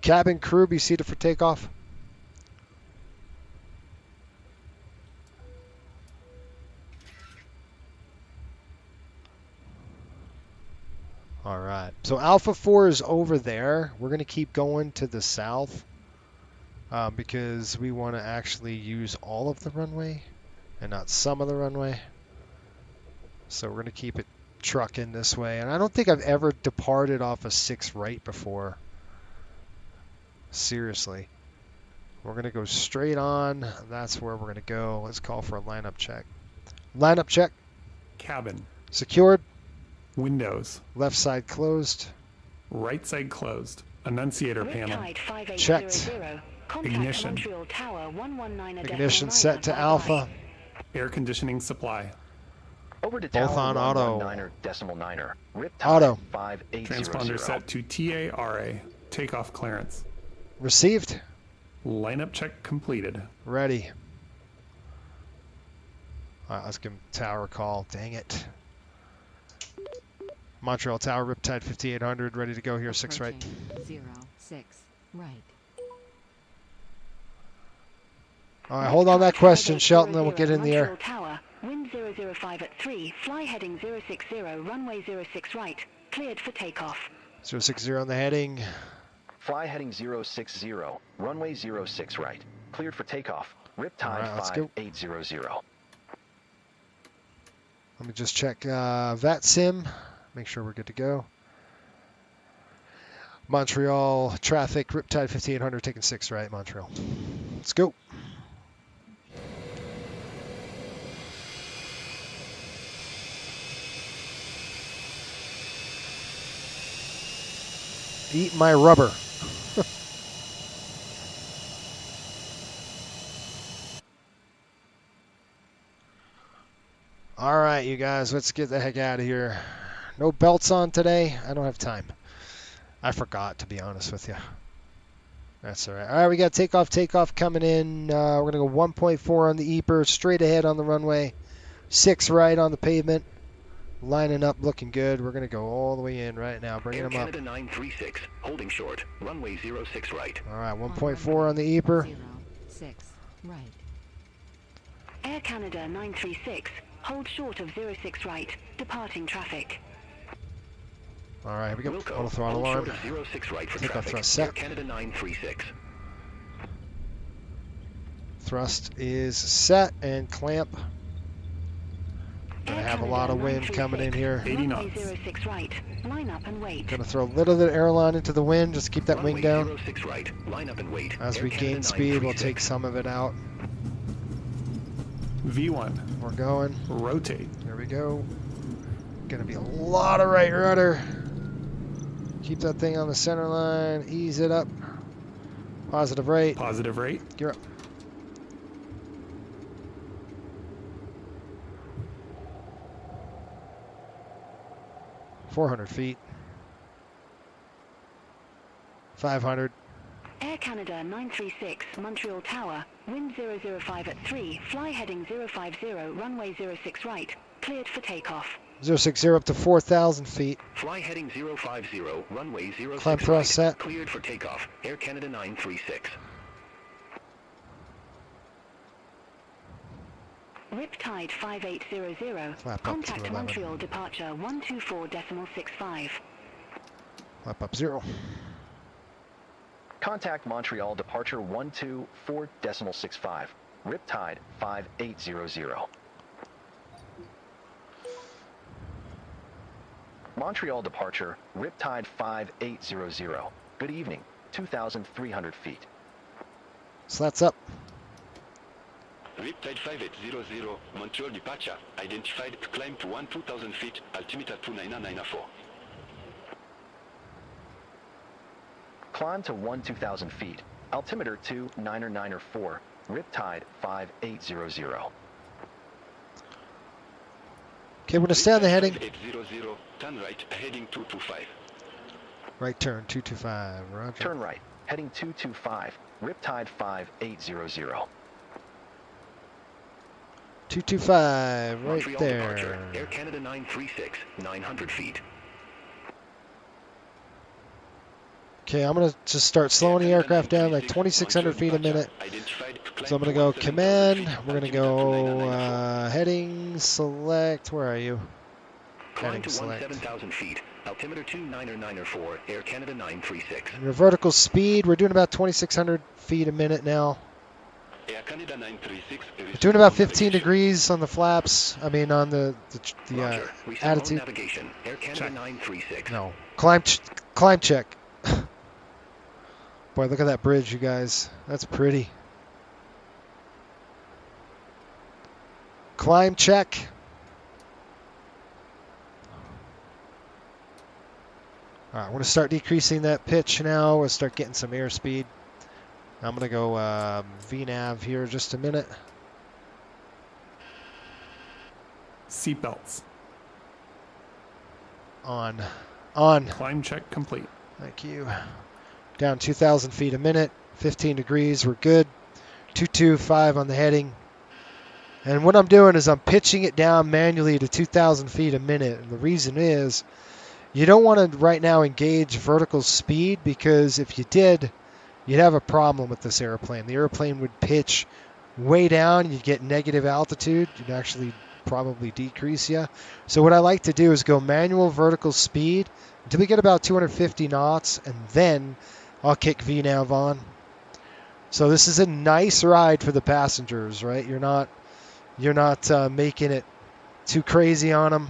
Cabin crew, be seated for takeoff. All right, so Alpha 4 is over there. We're going to keep going to the south because we want to actually use all of the runway and not some of the runway. So we're going to keep it trucking this way. And I don't think I've ever departed off a 6 right before. Seriously. We're going to go straight on. That's where we're going to go. Let's call for a lineup check. Lineup check. Cabin. Secured. Windows. Left side closed. Right side closed. Annunciator panel. Checked. Ignition. Ignition set to alpha. Air conditioning supply. Over to both on auto. 119.9er. Auto. 5800. Transponder set to TARA. Takeoff clearance. Received. Lineup check completed. Ready. All right, let's give him tower call. Dang it. Montreal Tower, Riptide 5800, ready to go here, 6 right. 06 right. All right, hold on that question, Shelton, then we'll get in the air. Tower, wind wind 005 at 3, fly heading 060, runway 06 right, cleared for takeoff. 060 on the heading. Fly heading 060, runway 06 right, cleared for takeoff. Riptide 5800. Let me just check VATSIM, make sure we're good to go. Montreal traffic, Riptide 5800, taking 6 right, Montreal. Let's go. Eat my rubber. All right, you guys, let's get the heck out of here. No belts on today. I don't have time. I forgot, to be honest with you. That's all right. All right, we got takeoff coming in. We're going to go 1.4 on the EPR, straight ahead on the runway. 6 right on the pavement. Lining up, looking good. We're going to go all the way in right now, bringing them up. Canada 936, holding short, runway 06 right. All right, 1.4 on the EPR. 06 right. Air Canada 936, hold short of 06 right, departing traffic. All right, here we go. Wilco, Auto throttle hold on. short of 06 right for Takeoff traffic. thrust Air set. Canada 936. Thrust is set and clamp. Gonna have a lot of wind coming in here. 80 knots. 06 right, line up and wait. Gonna throw a little bit of airline into the wind, just keep that wing down. 06 right, line up and wait. As Air we Canada gain speed, we'll 936. take some of it out. V1. We're going. Rotate. There we go. Gonna be a lot of right rudder. Keep that thing on the center line. Ease it up. Positive rate. Positive rate. Gear up. $400 feet. 500. Air Canada 936, Montreal Tower, wind 005 at 3, fly heading 050, runway 06 right, cleared for takeoff. 060 up to 4,000 feet. Fly heading 050, runway 06 Climb thrust right, set. cleared for takeoff. Air Canada 936. Riptide 5800, Flap up contact 211. Montreal departure 124.65. Flap up 0. Contact Montreal departure 124.65. Riptide 5800. Montreal departure, Riptide 5800. Good evening, 2,300 feet. Slats up. Riptide 5800, Montreal departure, identified, climb to 2,000 feet, altimeter 29994. Climb to 2,000 feet, altimeter 29994, Riptide 5800. Okay, we're gonna stay on the heading. 5800, turn right, heading 225. Right turn, 225. Roger. Turn right, heading 225, Riptide 5800. 225, right Montreal departure, there. Air Canada 936, 900 feet. Okay, I'm gonna just start slowing the aircraft down like 2,600 feet a minute. So I'm gonna go command. We're gonna go heading select. Where are you? Climb Heading to select. 17,000 feet, altimeter 29994, Air Canada 936. Your vertical speed. We're doing about 2,600 feet a minute now. Air Canada 936. We're doing about 15 degrees on the flaps. I mean on the Roger. Reset mode attitude. navigation, Air Canada 936. No, climb check. Boy, look at that bridge, you guys. That's pretty. Climb check. All right, we're going to start decreasing that pitch now. We'll start getting some airspeed. I'm going to go VNAV here just a minute. Seatbelts. On. Climb check complete. Thank you. Down 2,000 feet a minute. 15 degrees. We're good. 225 on the heading. And what I'm doing is I'm pitching it down manually to 2,000 feet a minute. And the reason is you don't want to right now engage vertical speed, because if you did, you'd have a problem with this airplane. The airplane would pitch way down. You'd get negative altitude. You'd actually probably decrease you. So what I like to do is go manual vertical speed until we get about 250 knots, and then I'll kick VNAV on. So this is a nice ride for the passengers, right? You're not making it too crazy on them.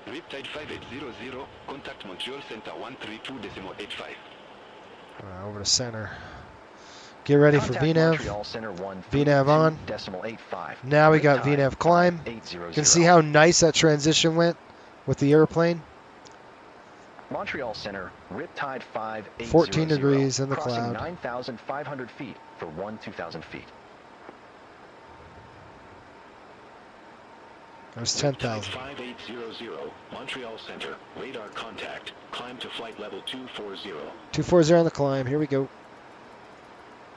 Riptide 5800, contact Montreal Center 132.85. Over to center. Get ready Contact for VNAV. Montreal Center VNAV on. 132.85. Now we got Riptide VNAV climb. 5800. You can see how nice that transition went with the airplane. Montreal Center, Riptide 5800. 14 degrees in the crossing cloud. 9,500 feet for 2,000 feet. There's 10,000. 5800, Montreal Center, radar contact. Climb to flight level 240. 240 on the climb. Here we go.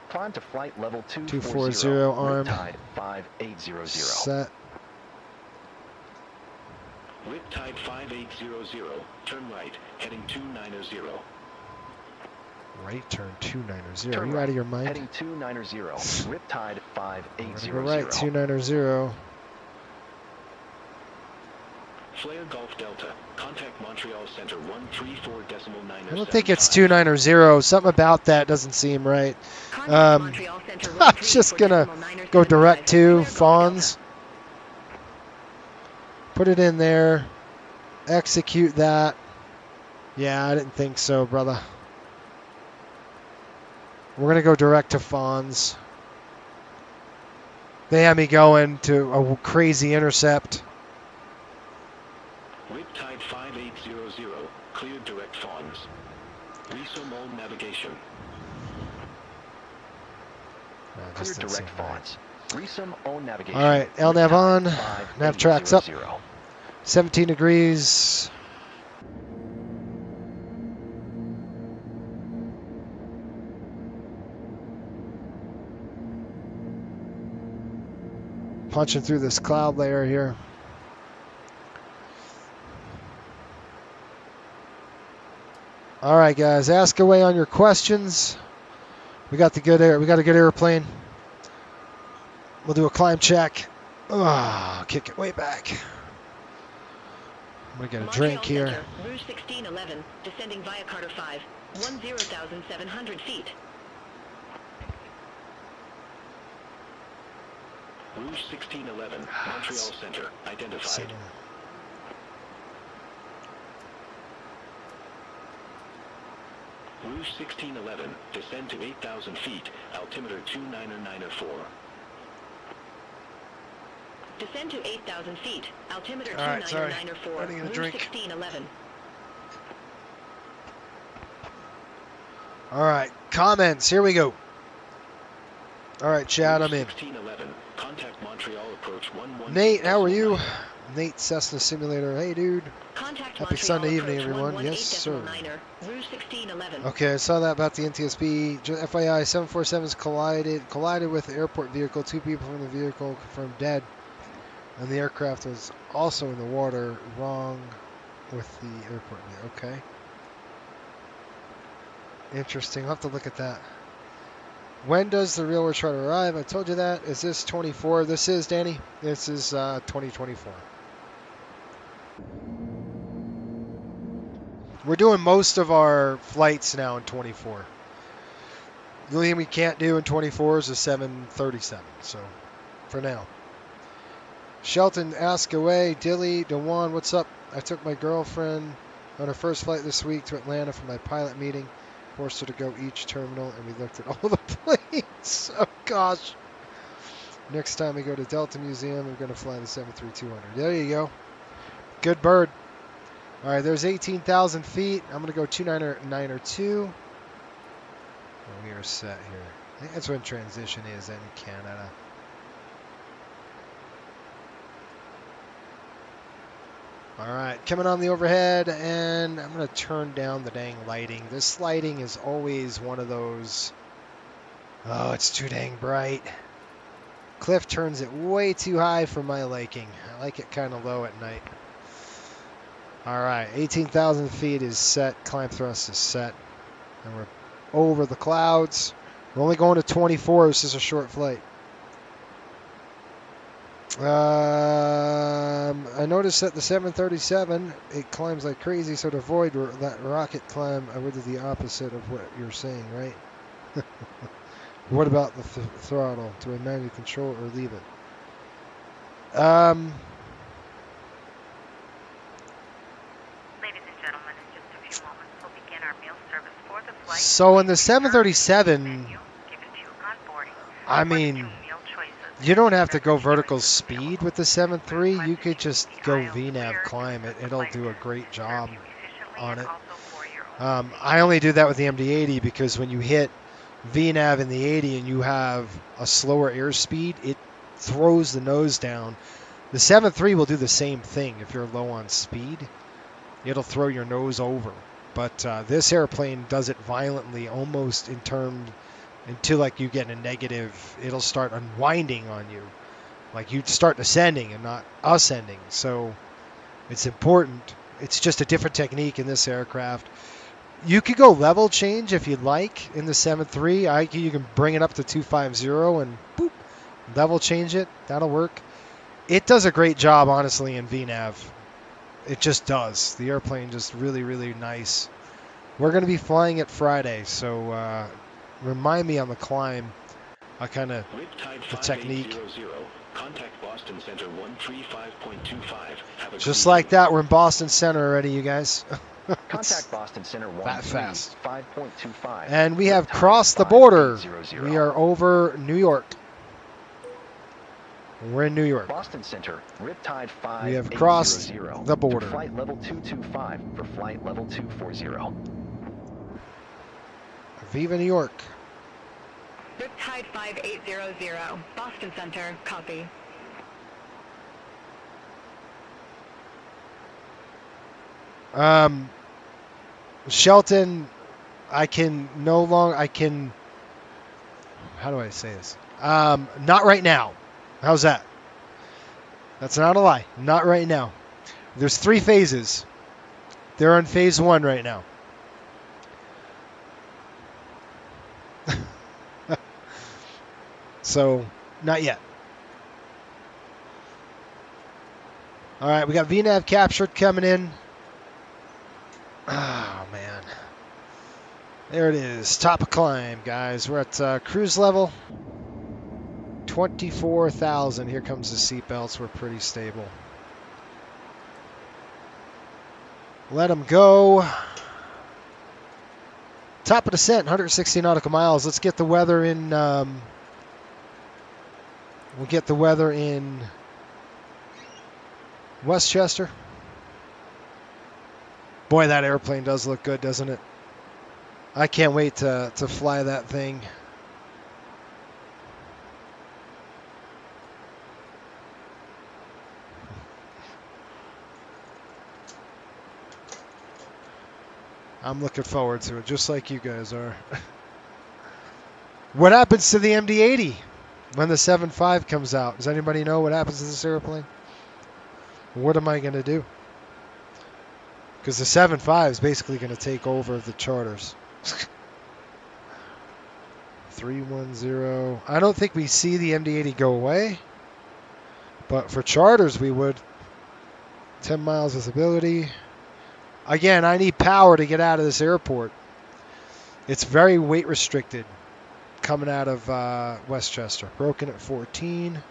Climb to flight level 240 arm. Riptide 5800. Set. Riptide 5800, turn right, heading 290. Right turn 290. Turn Are you right, out of your mind? Heading 290. Riptide 5800. Go right 290. Flare Golf Delta, contact Montreal Center 134.9. I don't think it's 290. Something about that doesn't seem right. I'm just gonna go direct to Fawns. Put it in there. Execute that. Yeah, I didn't think so, brother. We're gonna go direct to Fawns. They had me going to a crazy intercept. Riptide 5800, clear direct Fawns. Resume all navigation. Clear direct Fawns. Resume own navigation. All right, LNAV on. Nav tracks up. 17 degrees. Punching through this cloud layer here. All right, guys, ask away on your questions. We got a good airplane. We'll do a climb check. Kick it way back. I'm gonna get a drink here. Rouge 1611, descending via Carter 5, 10,700 feet. Rouge 1611, Montreal Center, identified. Rouge 1611, descend to 8,000 feet, altimeter 2994. Descend to 8,000 feet, altimeter All right, sorry. 2994, Running a Rouge drink. 1611. All right, comments. Here we go. All right, Chad, I'm in. 1611, contact Montreal approach 11. Nate, how are you? Nate, Cessna Simulator. Hey, dude. Contact Happy Montreal Sunday evening, approach everyone. Yes, sir. 118.9er, Rouge 1611. Okay, I saw that about the NTSB. FYI, 747s collided with the airport vehicle. 2 people from the vehicle confirmed dead. And the aircraft was also in the water, wrong with the airport. Okay. Interesting. I'll have to look at that. When does the real world try to arrive? I told you that. Is this 24? This is, Danny. This is 2024. We're doing most of our flights now in 24. The only thing we can't do in 24 is a 737. So, for now. Shelton, ask away. Dilly, Dewan, what's up? I took my girlfriend on her first flight this week to Atlanta for my pilot meeting. Forced her to go each terminal, and we looked at all the planes. Oh, gosh. Next time we go to Delta Museum, we're going to fly the 737-200. There you go. Good bird. All right, there's 18,000 feet. I'm going to go 292. We are set here. I think that's when transition is in Canada. All right, coming on the overhead, and I'm going to turn down the dang lighting. This lighting is always one of those, oh, it's too dang bright. Cliff turns it way too high for my liking. I like it kind of low at night. All right, 18,000 feet is set. Climb thrust is set. And we're over the clouds. We're only going to 24. This is a short flight. I noticed that the 737, it climbs like crazy, so to avoid that rocket climb, I would do the opposite of what you're saying, right? What about the throttle? Do I manually control or leave it? Ladies and gentlemen, in just a few moments, we'll begin our meal service for the flight. So in the 737, I mean, you don't have to go vertical speed with the 7.3. You could just go VNAV climb it. It'll do a great job on it. I only do that with the MD-80 because when you hit VNAV in the 80 and you have a slower airspeed, it throws the nose down. The 7.3 will do the same thing if you're low on speed. It'll throw your nose over. But this airplane does it violently, almost in terms until like you get a negative. It'll start unwinding on you, like you'd start ascending and not ascending. So it's important. It's just a different technique in this aircraft. You could go level change if you'd like in the 7.3. You can bring it up to 250 and boop, level change it. That'll work. It does a great job, honestly, in VNAV. It just does. The airplane just really, really nice. We're going to be flying it Friday, so remind me on the climb, kind of the technique. Contact Boston Center 135.25. Just like that, we're in Boston Center already, you guys. Contact Boston Center that fast. 5.25. And we have crossed the border. We are over New York. We're in New York. Boston Center, Riptide 5. We have crossed the border. Flight level 225 for flight level 240. Viva New York. Riptide 5800, Boston Center, copy. Shelton, how do I say this? Not right now. How's that? That's not a lie. Not right now. There's 3 phases. They're on phase 1 right now. So, not yet. All right, we got VNAV captured coming in. Oh, man. There it is. Top of climb, guys. We're at cruise level. 24,000. Here comes the seatbelts. We're pretty stable. Let them go. Top of descent, 160 nautical miles. Let's get the weather in. We'll get the weather in Westchester. Boy, that airplane does look good, doesn't it? I can't wait to fly that thing. I'm looking forward to it, just like you guys are. What happens to the MD-80 when the 7.5 comes out? Does anybody know what happens to this airplane? What am I going to do? Because the 7.5 is basically going to take over the charters. 310. I don't think we see the MD-80 go away. But for charters, we would. 10 miles visibility. Again, I need power to get out of this airport. It's very weight restricted coming out of Westchester. Broken at 14.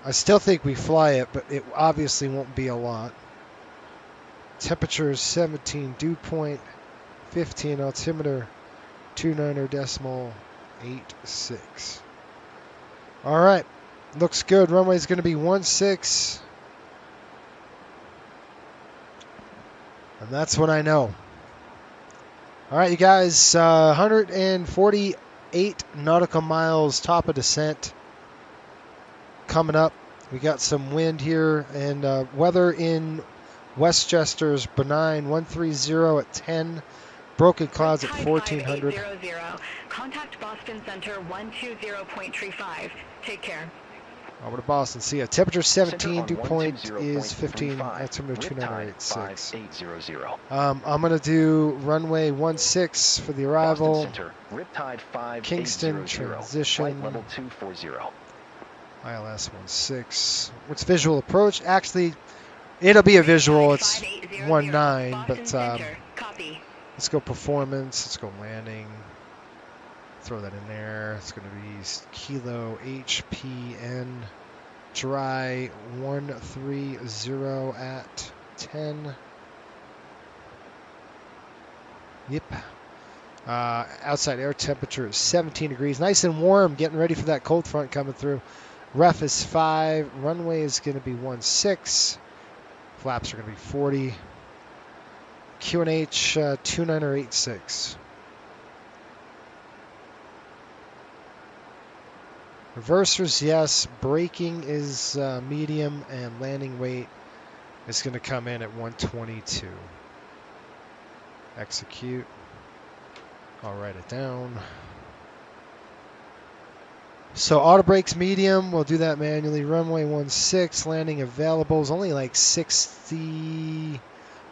I still think we fly it, but it obviously won't be a lot. Temperature is 17. Dew point 15. Altimeter 29.86. All right. Looks good. Runway's going to be 16. And that's what I know. All right, you guys. 148 nautical miles, top of descent. Coming up. We got some wind here. And weather in Westchester's benign. 130 at 10. Broken clouds at 1400. Contact Boston Center 120.35. Take care. Over to Boston. See ya. Temperature 17. Center Dew on point is 15. 120.35. Altimeter Rip tide 2986. 5800. I'm going to do runway 16 for the arrival. Boston Center, Riptide 5800. Kingston transition. Flight level 240. ILS 16. What's visual approach? Actually, it'll be a visual. It's 19, but let's go performance. Let's go landing. Throw that in there. It's going to be Kilo HPN. Dry 130 at 10. Yep. Outside air temperature is 17 degrees. Nice and warm. Getting ready for that cold front coming through. Ref is 5. Runway is going to be 16. Flaps are going to be 40. QNH 2986. Reversers, yes. Braking is medium, and landing weight is going to come in at 122. Execute. I'll write it down. So auto brakes medium. We'll do that manually. Runway 16. Landing available is only like 60.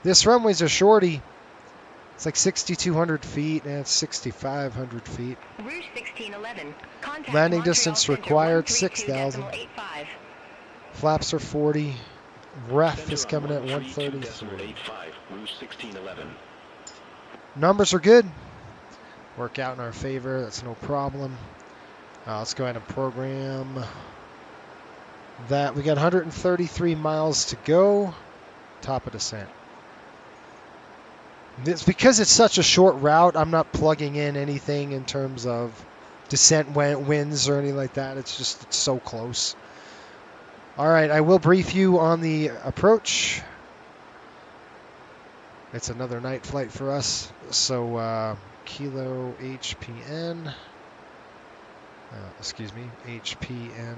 This runway's a shorty. It's like 6,200 feet, and it's 6,500 feet. Route 1611. Contact Landing Montreal distance Center required 6,000. 132.85. Flaps are 40. Ref is coming at 133. Route 1611. Numbers are good. Work out in our favor. That's no problem. Let's go ahead and program that. We got 133 miles to go. Top of descent. It's because it's such a short route, I'm not plugging in anything in terms of descent winds or anything like that. It's so close. All right, I will brief you on the approach. It's another night flight for us. So Kilo HPN. Excuse me, HPN.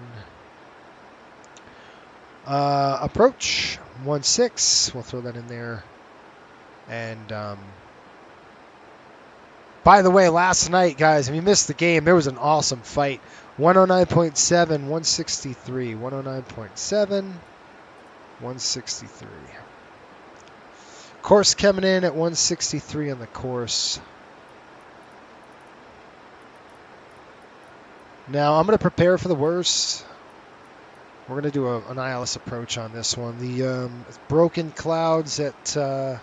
Approach 16. We'll throw that in there. And by the way, last night, guys, if you missed the game, there was an awesome fight. 109.7, 163. 109.7, 163. Course coming in at 163 on the course. Now, I'm going to prepare for the worst. We're going to do an ILS approach on this one. The broken clouds at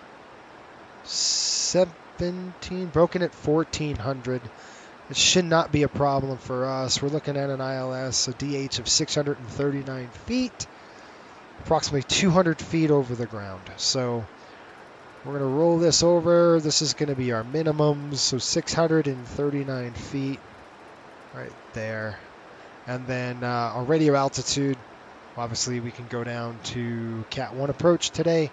17, broken at 1400. It should not be a problem for us. We're looking at an ILS, a DH of 639 feet, approximately 200 feet over the ground. So we're going to roll this over. This is going to be our minimum, so 639 feet right there. And then our radio altitude, obviously we can go down to Cat 1 approach today.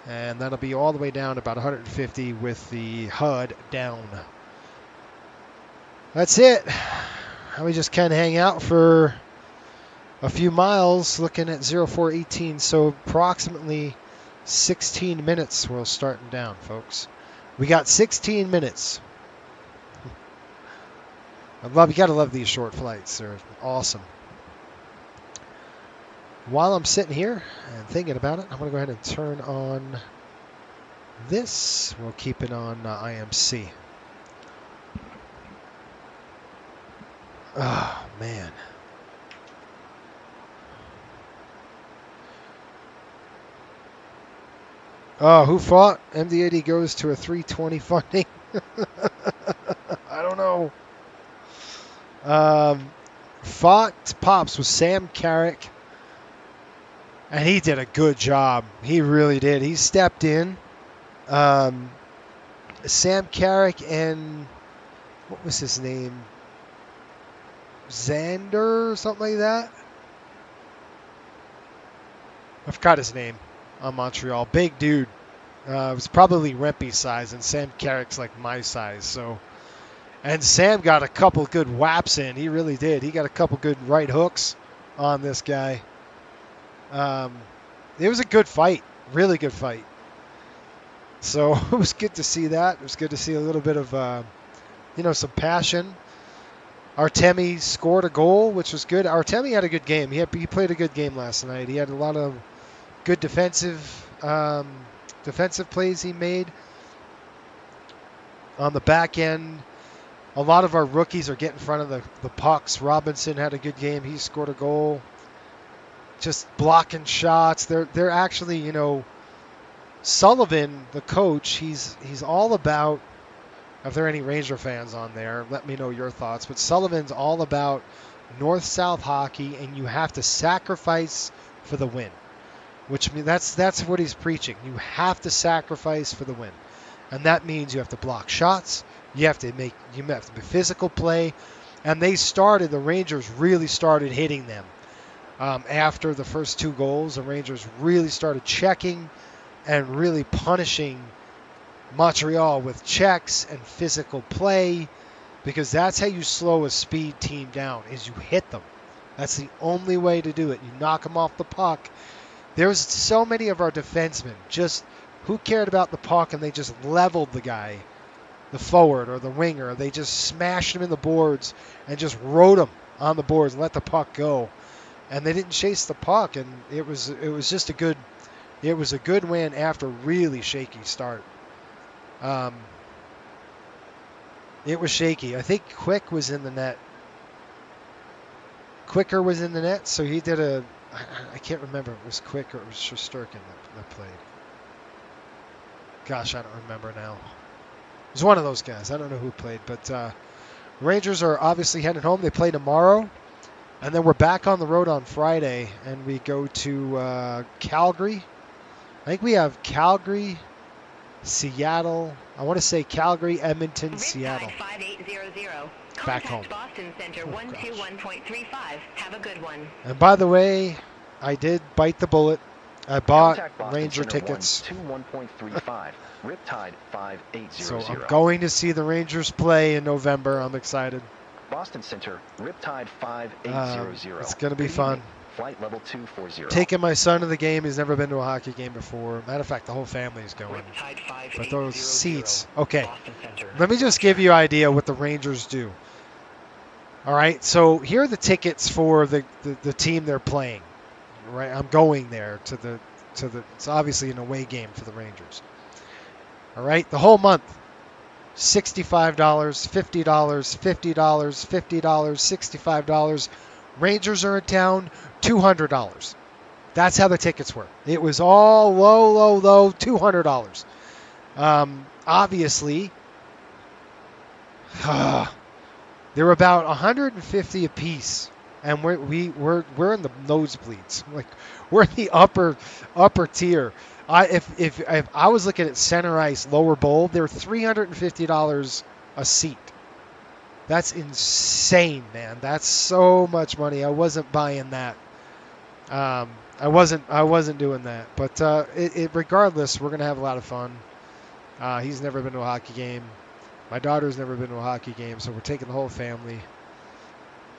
And that'll be all the way down to about 150 with the HUD down. That's it. We just kind of hang out for a few miles looking at 0418. So approximately 16 minutes we're starting down, folks. We got 16 minutes. You gotta love these short flights. They're awesome. While I'm sitting here and thinking about it, I'm going to go ahead and turn on this. We'll keep it on IMC. Oh, man. Oh, who fought? MD-80 goes to a 320 funding. I don't know. Fought Pops with Sam Carrick. And he did a good job. He really did. He stepped in. Sam Carrick and what was his name? Xander or something like that? I forgot his name on Montreal. Big dude. It was probably Rempy's size, and Sam Carrick's like my size. So, and Sam got a couple good whaps in. He really did. He got a couple good right hooks on this guy. It was a good fight, really good fight. So it was good to see that. It was good to see a little bit of, some passion. Artemi scored a goal, which was good. Artemi had a good game. He played a good game last night. He had a lot of good defensive plays he made on the back end. A lot of our rookies are getting in front of the pucks. Robinson had a good game. He scored a goal. Just blocking shots. They're actually, you know, Sullivan, the coach, he's all about, if there are any Ranger fans on there, let me know your thoughts. But Sullivan's all about north-south hockey, and you have to sacrifice for the win. Which means that's what he's preaching. You have to sacrifice for the win. And that means you have to block shots. You have to be physical play. And the Rangers really started hitting them. After the first 2 goals, the Rangers really started checking and really punishing Montreal with checks and physical play, because that's how you slow a speed team down, is you hit them. That's the only way to do it. You knock them off the puck. There's so many of our defensemen just who cared about the puck, and they just leveled the guy, the forward or the winger. They just smashed him in the boards and just rode him on the boards and let the puck go. And they didn't chase the puck, and it was just a good win after a really shaky start. It was shaky. I think Quick was in the net. Quicker was in the net, so he did I can't remember if it was Quick or it was Shesterkin that played. Gosh, I don't remember now. It was one of those guys. I don't know who played, but Rangers are obviously heading home. They play tomorrow, and then we're back on the road on Friday, and we go to Calgary. I think we have Calgary, Seattle. I want to say Calgary, Edmonton, Seattle. 5800. Back home. Boston Center 121.35. Have a good one. And by the way, I did bite the bullet. I bought Ranger Center tickets. 121.35. Riptide 5800. So I'm going to see the Rangers play in November. I'm excited. Boston Center, Riptide 5800. It's going to be fun. Flight level 240. Taking my son to the game. He's never been to a hockey game before. Matter of fact, the whole family is going. But those seats. Okay. Let me just give you an idea what the Rangers do. All right. So here are the tickets for the team they're playing. Right. I'm going there to the. It's obviously an away game for the Rangers. All right. The whole month. $65, $50, $50, $50, $65. Rangers are in town, $200. That's how the tickets were. It was all low, $200. Obviously, there were about 150 apiece, and we're in the nosebleeds. Like, we're in the upper tier. If I was looking at center ice, lower bowl, they're $350 a seat. That's insane, man. That's so much money. I wasn't buying that. I wasn't doing that. But regardless, we're gonna have a lot of fun. He's never been to a hockey game. My daughter's never been to a hockey game, so we're taking the whole family.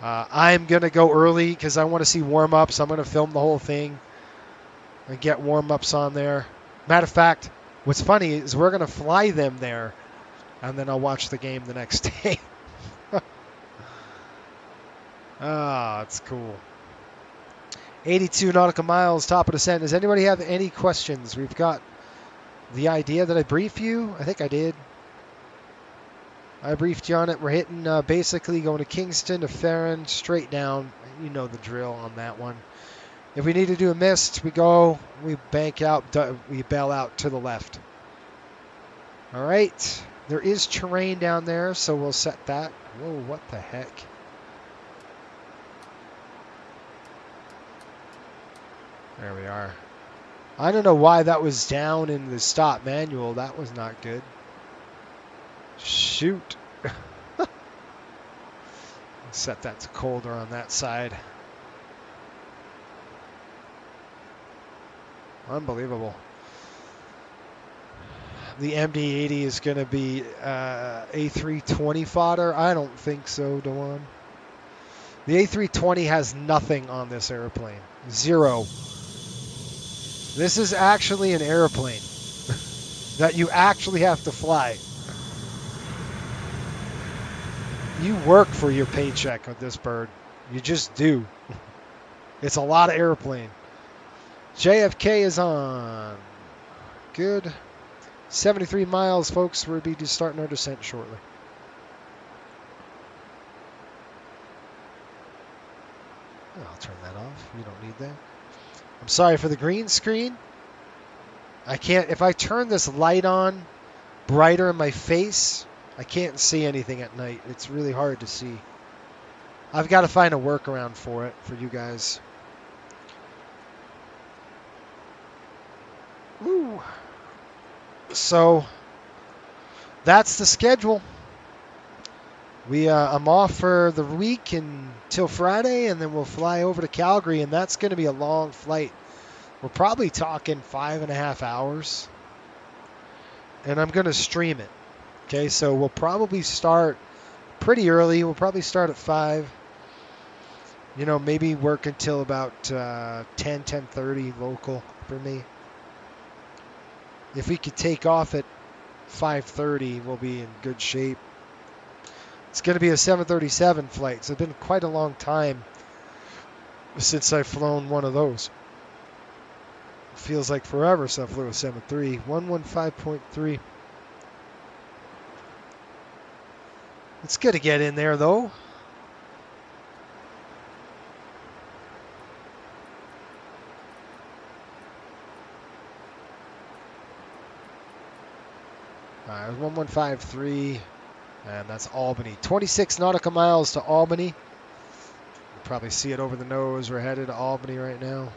I'm gonna go early because I want to see warm-ups. I'm gonna film the whole thing and get warm-ups on there. Matter of fact, what's funny is we're gonna fly them there, and then I'll watch the game the next day. It's cool. 82 nautical miles, top of descent. Does anybody have any questions? We've got the idea that I brief you. I think I did. I briefed you on it. We're hitting basically going to Kingston to Farron, straight down. You know the drill on that one. If we need to do a mist, we bank out, we bail out to the left. All right. There is terrain down there, so we'll set that. Whoa, what the heck? There we are. I don't know why that was down in the stop manual. That was not good. Shoot. Set that to colder on that side. Unbelievable. The MD-80 is going to be A320 fodder? I don't think so, Dewan. The A320 has nothing on this airplane. Zero. This is actually an airplane that you actually have to fly. You work for your paycheck with this bird. You just do. It's a lot of airplane. JFK is on. Good. 73 miles, folks. We'll be starting our descent shortly. I'll turn that off. You don't need that. I'm sorry for the green screen. I can't, if I turn this light on brighter in my face, I can't see anything at night. It's really hard to see. I've got to find a workaround for it, for you guys. Woo. So, that's the schedule. I'm off for the week until Friday, and then we'll fly over to Calgary, and that's going to be a long flight. We're probably talking 5.5 hours, and I'm going to stream it. Okay, so we'll probably start pretty early. We'll probably start at 5. You know, maybe work until about 10:30 local for me. If we could take off at 5:30, we'll be in good shape. It's going to be a 737 flight, so it's been quite a long time since I've flown one of those. It feels like forever since I flew a 73. 115.3. It's good to get in there, though. All right, 1153, and that's Albany. 26 nautical miles to Albany. You probably see it over the nose. We're headed to Albany right now.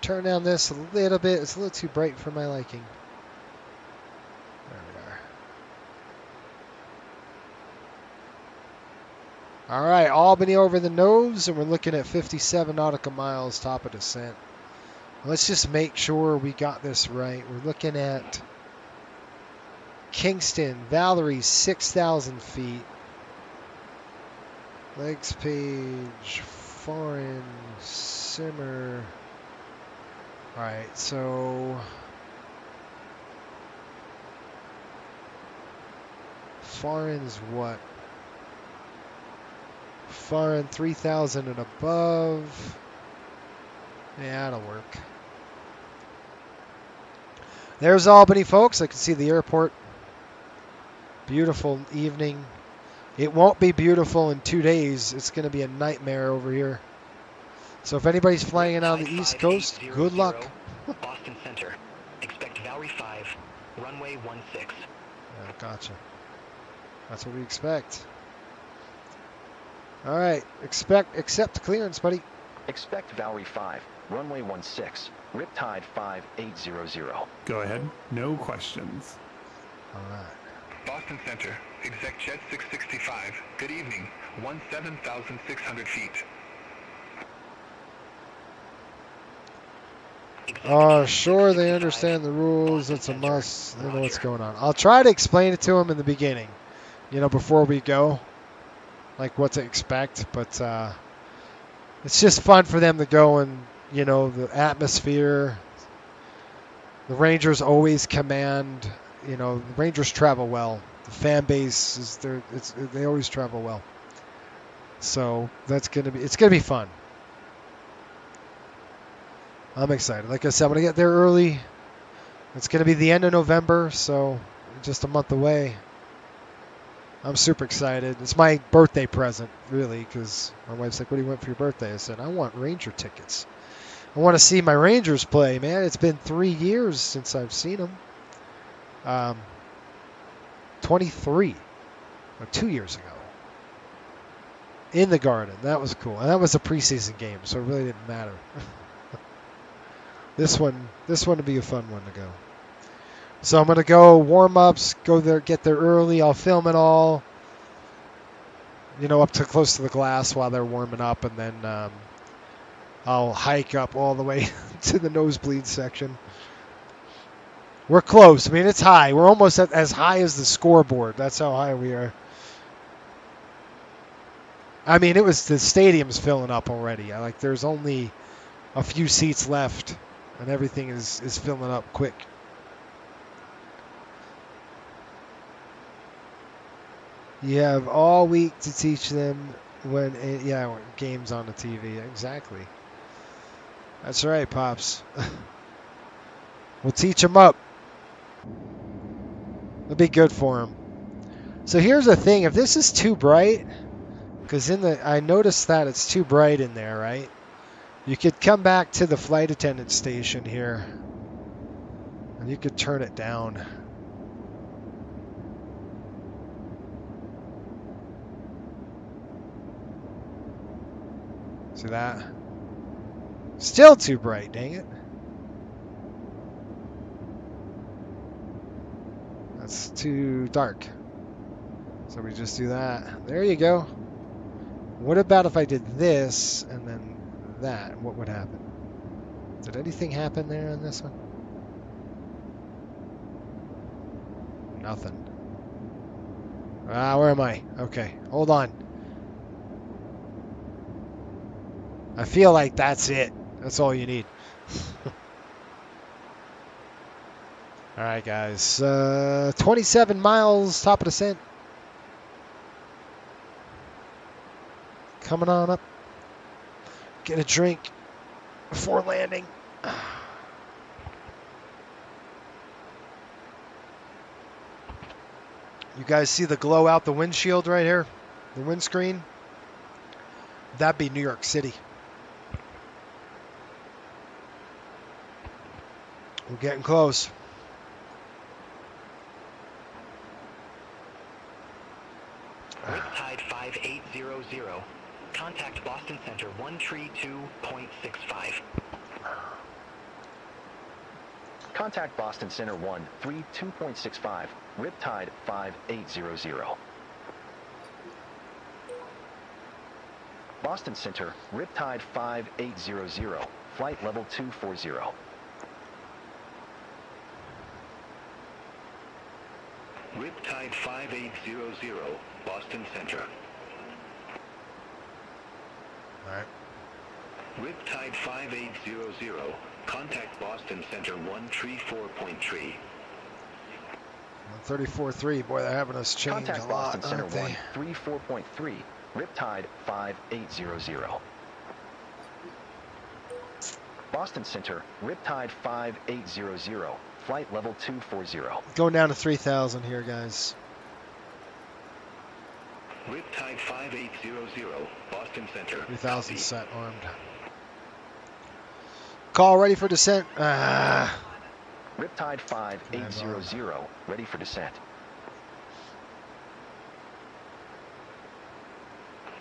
Turn down this a little bit. It's a little too bright for my liking. There we are. All right, Albany over the nose, and we're looking at 57 nautical miles top of descent. Let's just make sure we got this right. We're looking at Kingston, Valerie, 6,000 feet. Legs page, foreign, simmer. All right, so foreign's what? Foreign 3,000 and above. Yeah, that'll work. There's Albany, folks. I can see the airport. Beautiful evening. It won't be beautiful in 2 days. It's going to be a nightmare over here. So if anybody's flying in on the East Coast, good luck. Boston Center. Expect Valley 5, runway 16. Yeah, gotcha. That's what we expect. All right, accept clearance, buddy. Expect Valley 5, runway 16, Riptide 5800. Go ahead, no questions. All right. Boston Center, exec jet 665. Good evening, 17,600 feet. Sure, they understand the rules. It's a must. They know what's going on. I'll try to explain it to them in the beginning, you know, before we go, like what to expect. But it's just fun for them to go and, you know, the atmosphere. The Rangers always command, you know, the Rangers travel well. The fan base is there. They always travel well. So it's gonna be fun. I'm excited. Like I said, I'm going to get there early. It's going to be the end of November, so just a month away. I'm super excited. It's my birthday present, really, because my wife's like, what do you want for your birthday? I said, I want Ranger tickets. I want to see my Rangers play, man. It's been 3 years since I've seen them. 23, or 2 years ago. In the Garden. That was cool. And that was a preseason game, so it really didn't matter. This one would be a fun one to go. So I'm going to go warm-ups, go there, get there early. I'll film it all, you know, up to close to the glass while they're warming up, and then I'll hike up all the way to the nosebleed section. We're close. I mean, it's high. We're almost as high as the scoreboard. That's how high we are. I mean, the stadium's filling up already. Like, there's only a few seats left, and everything is filling up quick. You have all week to teach them when games on the TV. Exactly. That's right, Pops. We'll teach them up. It'll be good for them. So here's the thing. If this is too bright, because I noticed that it's too bright in there, right? You could come back to the flight attendant station here, and you could turn it down. See that? Still too bright, dang it. That's too dark. So we just do that. There you go. What about if I did this and then that? What would happen? Did anything happen there on this one? Nothing. Where am I? Okay, hold on. I feel like that's it. That's all you need. All right, guys. 27 miles, top of descent. Coming on up. Get a drink before landing. You guys see the glow out the windshield right here? The windscreen? That'd be New York City. We're getting close. Riptide 5800. Contact Boston Center 132.65. Contact Boston Center 132.65. Riptide 5800. Boston Center, Riptide 5800. Flight level 240. Riptide 5800, Boston Center. All right. Riptide 5800, contact Boston Center 134.3. 134.3. Boy, they're having us change Contact a lot, Boston Center aren't they? 134.3. Riptide 5800. Boston Center, Riptide 5800. Flight level 240. Going down to 3,000 here, guys. Riptide 5800, Boston Center. 3,000 set, armed. Call ready for descent. Riptide 5800, ready for descent.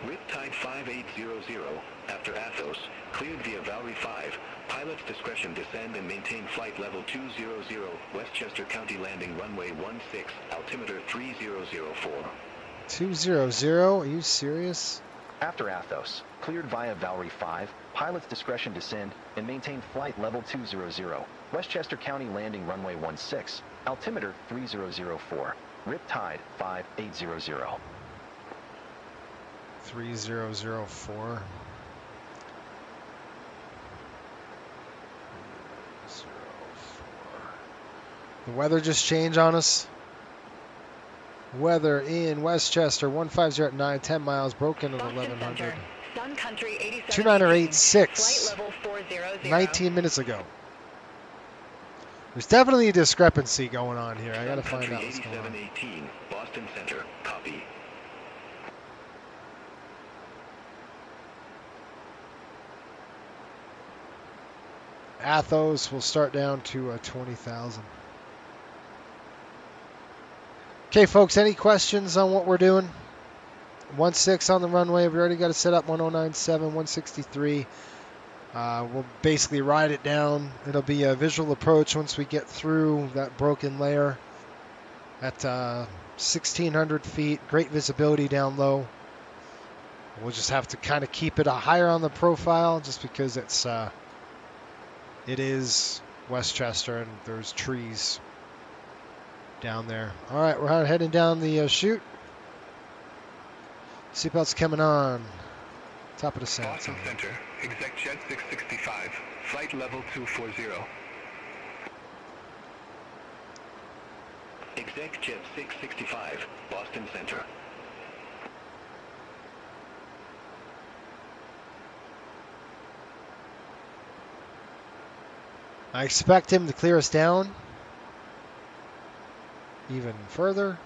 Riptide 5800, after Athos, cleared via Valerie 5. Pilot's discretion, descend and maintain flight level 200, Westchester County landing runway 16, altimeter 3004. 200? Are you serious? After Athos, cleared via Valerie 5. Pilot's discretion, descend and maintain flight level 200, Westchester County landing runway 16, altimeter 3004. Riptide 5800. 3004. The weather just changed on us. Weather in Westchester, 150 at 9, 10 miles, broken at 1100. Sun Country 2986. 19 minutes ago. There's definitely a discrepancy going on here. I gotta find out what's going on. 8718, Boston Center, copy. Athos will start down to 20,000. Okay, folks, any questions on what we're doing? 16 on the runway. We already got it set up 1097, 163. We'll basically ride it down. It'll be a visual approach once we get through that broken layer at 1,600 feet. Great visibility down low. We'll just have to kind of keep it higher on the profile just because it is Westchester and there's trees down there. All right, we're heading down the chute. Seatbelts coming on. Top of descent. Boston Center, exec jet 665, flight level 240. Exec jet 665, Boston Center. I expect him to clear us down even further.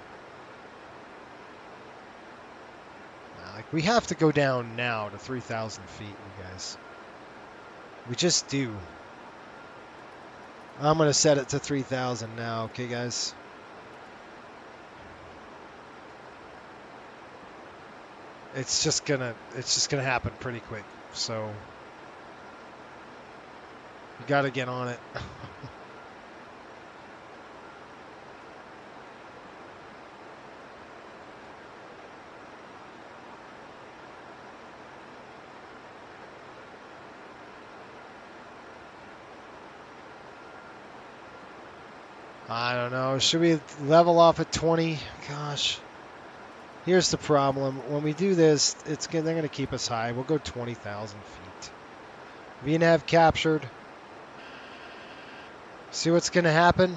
Like, we have to go down now to 3,000 feet, you guys. We just do. I'm going to set it to 3,000 now, okay, guys? It's just gonna happen pretty quick, so you got to get on it. I don't know. Should we level off at 20? Gosh. Here's the problem. When we do this, they're going to keep us high. We'll go 20,000 feet. VNAV captured. See what's going to happen?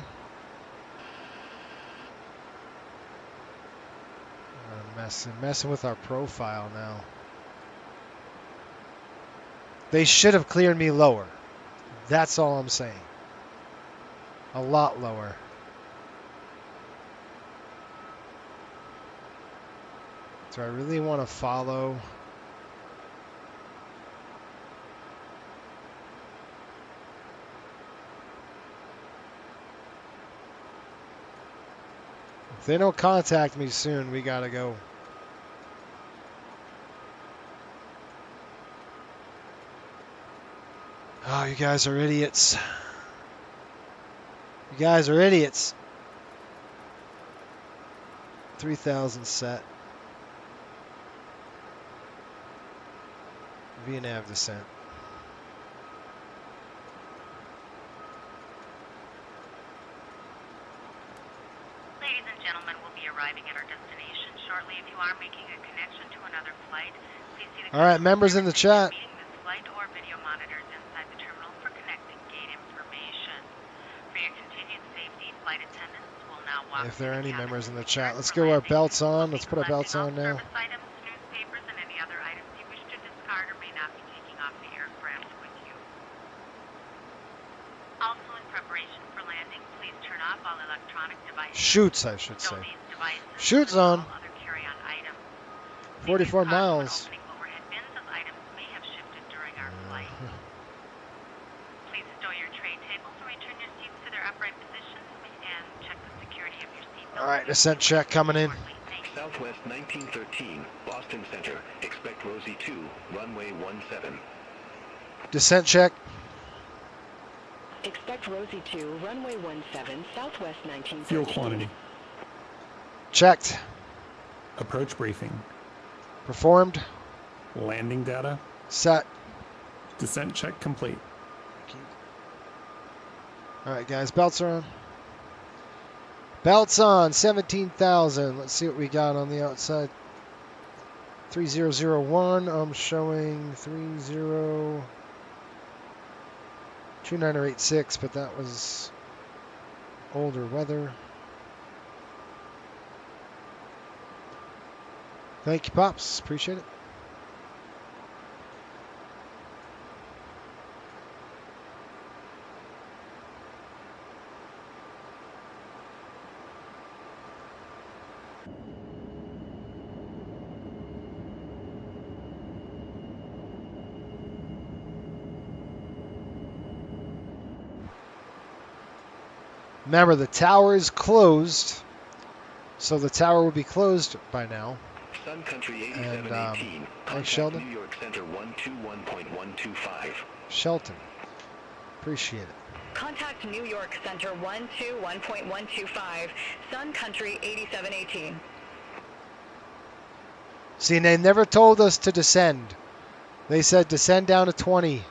Messing with our profile now. They should have cleared me lower. That's all I'm saying. A lot lower. Do I really want to follow? If they don't contact me soon, we gotta go. Oh, you guys are idiots. You guys are idiots. 3,000 set. VNAV descent. Ladies and gentlemen, we'll be arriving at our destination shortly. If you are making a connection to another flight, please see the All right, members in the chat. meeting this flight or video monitors inside the terminal for connecting gate information. For your continued safety, flight attendants will now walk. If there are any members in the chat, let's go our belts on. Let's put our belts on now. Items, newspapers, and any other items you wish to discard or may not be taking off the aircraft with you. Also, in preparation for landing, please turn off all electronic devices. Shoots, I should say. Stow these devices Shoots and on. all other carry-on items. 44 Please caution when miles. opening overhead bins as items may have shifted during our flight. Please stow your tray tables and return your seats to their upright positions and check the security of your seatbelt. All right, descent check coming in. Southwest 1913, Boston Center. Expect Rosie 2, runway 17. Descent check. Expect Rosie 2, runway 17, Southwest 1913. Fuel quantity. Checked. Approach briefing. Performed. Landing data. Set. Descent check complete. All right, guys, belts are on. Belts on, 17,000. Let's see what we got on the outside. 3001. I'm showing 302986, but that was older weather. Thank you, Pops. Appreciate it. Remember, the tower is closed, so the tower will be closed by now. Sun Country 8718. Thanks, Sheldon. New York Center 121.125. Shelton. Appreciate it. Contact New York Center 121.125, Sun Country 8718. See, they never told us to descend. They said descend down to 20.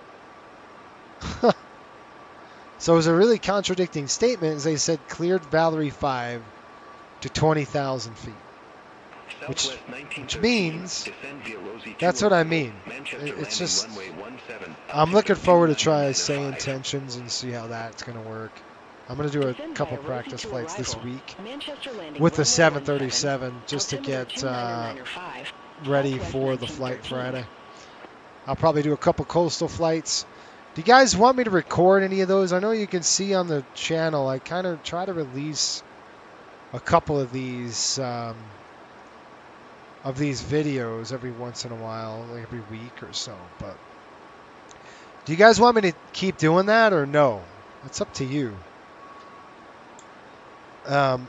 So it was a really contradicting statement. As they said cleared Valerie 5 to 20,000 feet. which means that's what I mean. It's just I'm looking forward to try say intentions and see how that's going to work. I'm going to do a couple practice flights this week with the 737 just to get ready for the flight Friday. I'll probably do a couple coastal flights. Do you guys want me to record any of those? I know you can see on the channel I kind of try to release a couple of these videos every once in a while, like every week or so. But do you guys want me to keep doing that or no? It's up to you.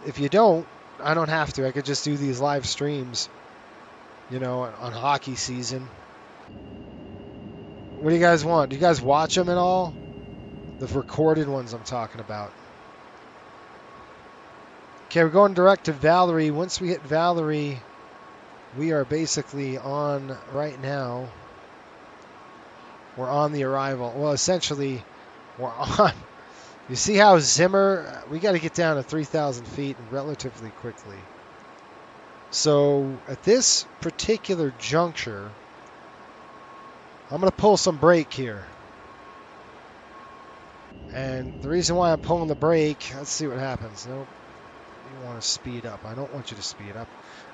If you don't, I don't have to. I could just do these live streams, you know, on hockey season. What do you guys want? Do you guys watch them at all? The recorded ones I'm talking about. Okay, we're going direct to Valerie. Once we hit Valerie, we are basically on right now. We're on the arrival. Well, essentially, we're on. You see how Zimmer, we got to get down to 3,000 feet relatively quickly. So at this particular juncture, I'm going to pull some brake here. And the reason why I'm pulling the brake, let's see what happens. Nope. You want to speed up. I don't want you to speed up.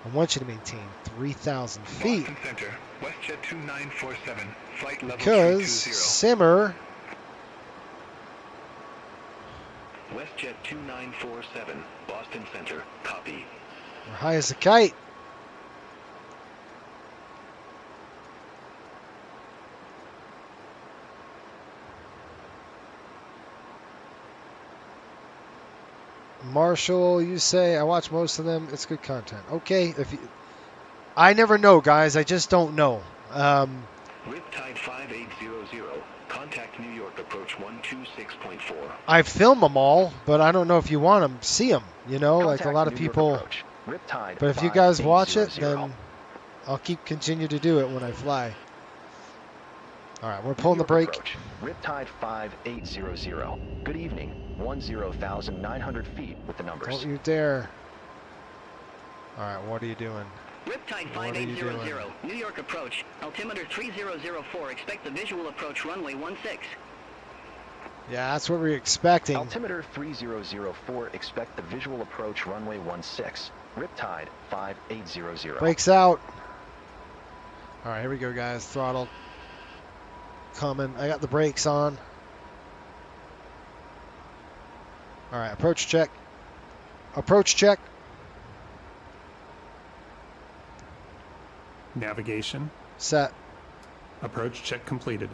I want you to maintain 3,000 feet. Boston Center, WestJet 2947, flight level because 320. Simmer. WestJet 2947, Boston Center, copy. We're high as a kite. Marshall, you say I watch most of them. It's good content. Okay, if you, I never know, guys. I just don't know. Riptide 5800, contact New York approach 126.4. I film them all, but I don't know if you want them. See them, you know, Contact like a lot of New York people. approach. Riptide But if you guys watch it, 5800. then I'll continue to do it when I fly. All right, we're pulling New the York brake. approach. Riptide 5800. Good evening. 10,900 feet with the numbers. Don't you dare. All right, what are you doing? Riptide What are you 5800, doing? New York approach, altimeter 3004, expect the visual approach runway 16. Yeah, that's what we're expecting. Altimeter 3004, expect the visual approach runway 16. Riptide 5800. Brakes out. All right, here we go, guys. Throttle coming. I got the brakes on. All right, approach check. Approach check. Navigation. Set. Approach check completed.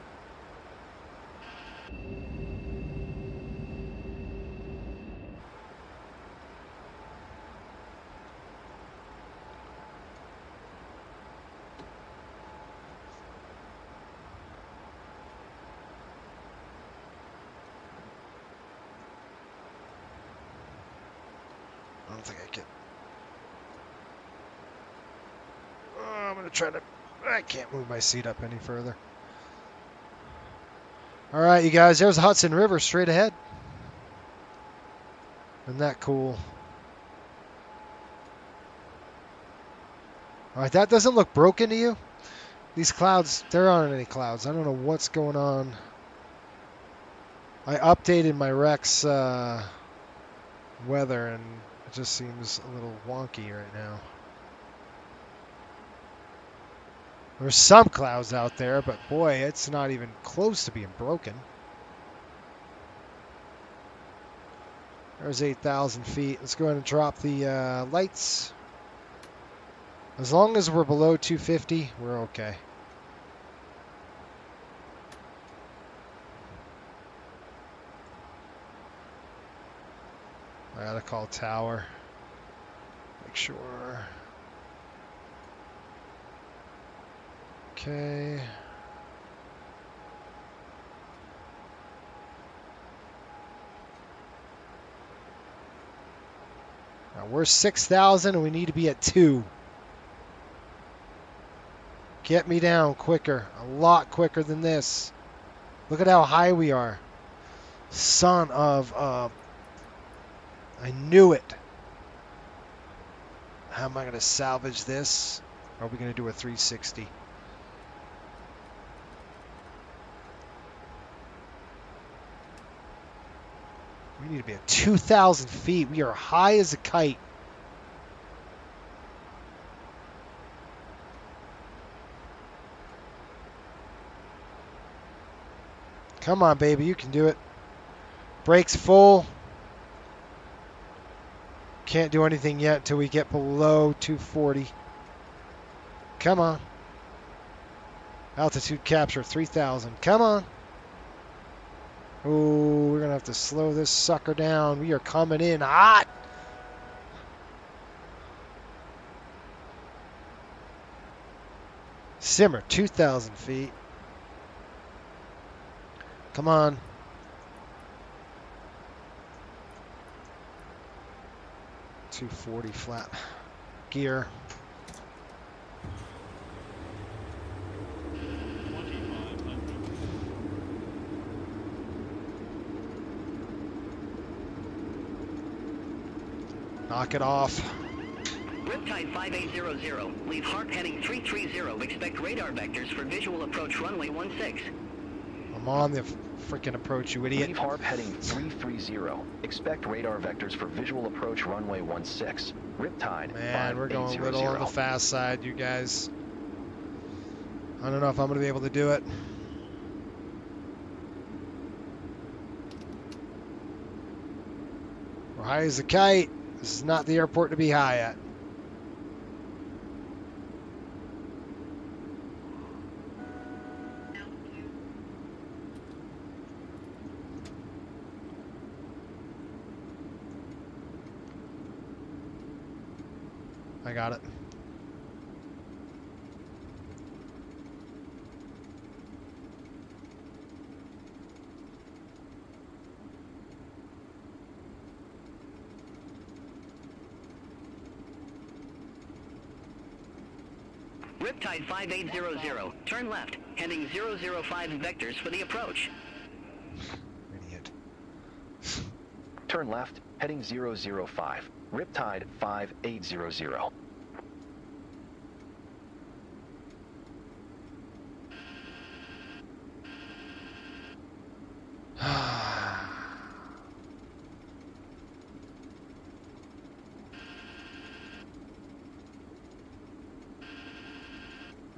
I don't think I can. Oh, I'm going to try to... I can't move my seat up any further. All right, you guys. There's the Hudson River straight ahead. Isn't that cool? All right, that doesn't look broken to you? These clouds, there aren't any clouds. I don't know what's going on. I updated my Rex weather, and it just seems a little wonky right now. There's some clouds out there, but boy, it's not even close to being broken. There's 8,000 feet. Let's go ahead and drop the lights. As long as we're below 250, we're okay. I gotta call tower. Make sure. Okay. Now we're 6,000 and we need to be at 2. Get me down quicker. A lot quicker than this. Look at how high we are. Son of I knew it. How am I going to salvage this? Or are we going to do a 360? We need to be at 2,000 feet. We are high as a kite. Come on, baby. You can do it. Brakes full. Can't do anything yet until we get below 240. Come on. Altitude capture 3,000. Come on. Oh, we're going to have to slow this sucker down. We are coming in hot. Simmer, 2,000 feet. Come on. $240 flat gear. Knock it off. Riptide 5800. Leave Hart heading 330. Expect radar vectors for visual approach runway 16. I'm on the freaking approach, you idiot. Leave Harp heading 330. Expect radar vectors for visual approach runway 16. Riptide. Man, we're going a little on the fast side, you guys. I don't know if I'm going to be able to do it. We're high as a kite. This is not the airport to be high at. I got it. Riptide 5800. Turn left, heading 005 vectors for the approach. Idiot. Turn left, heading 005. Riptide 5800. All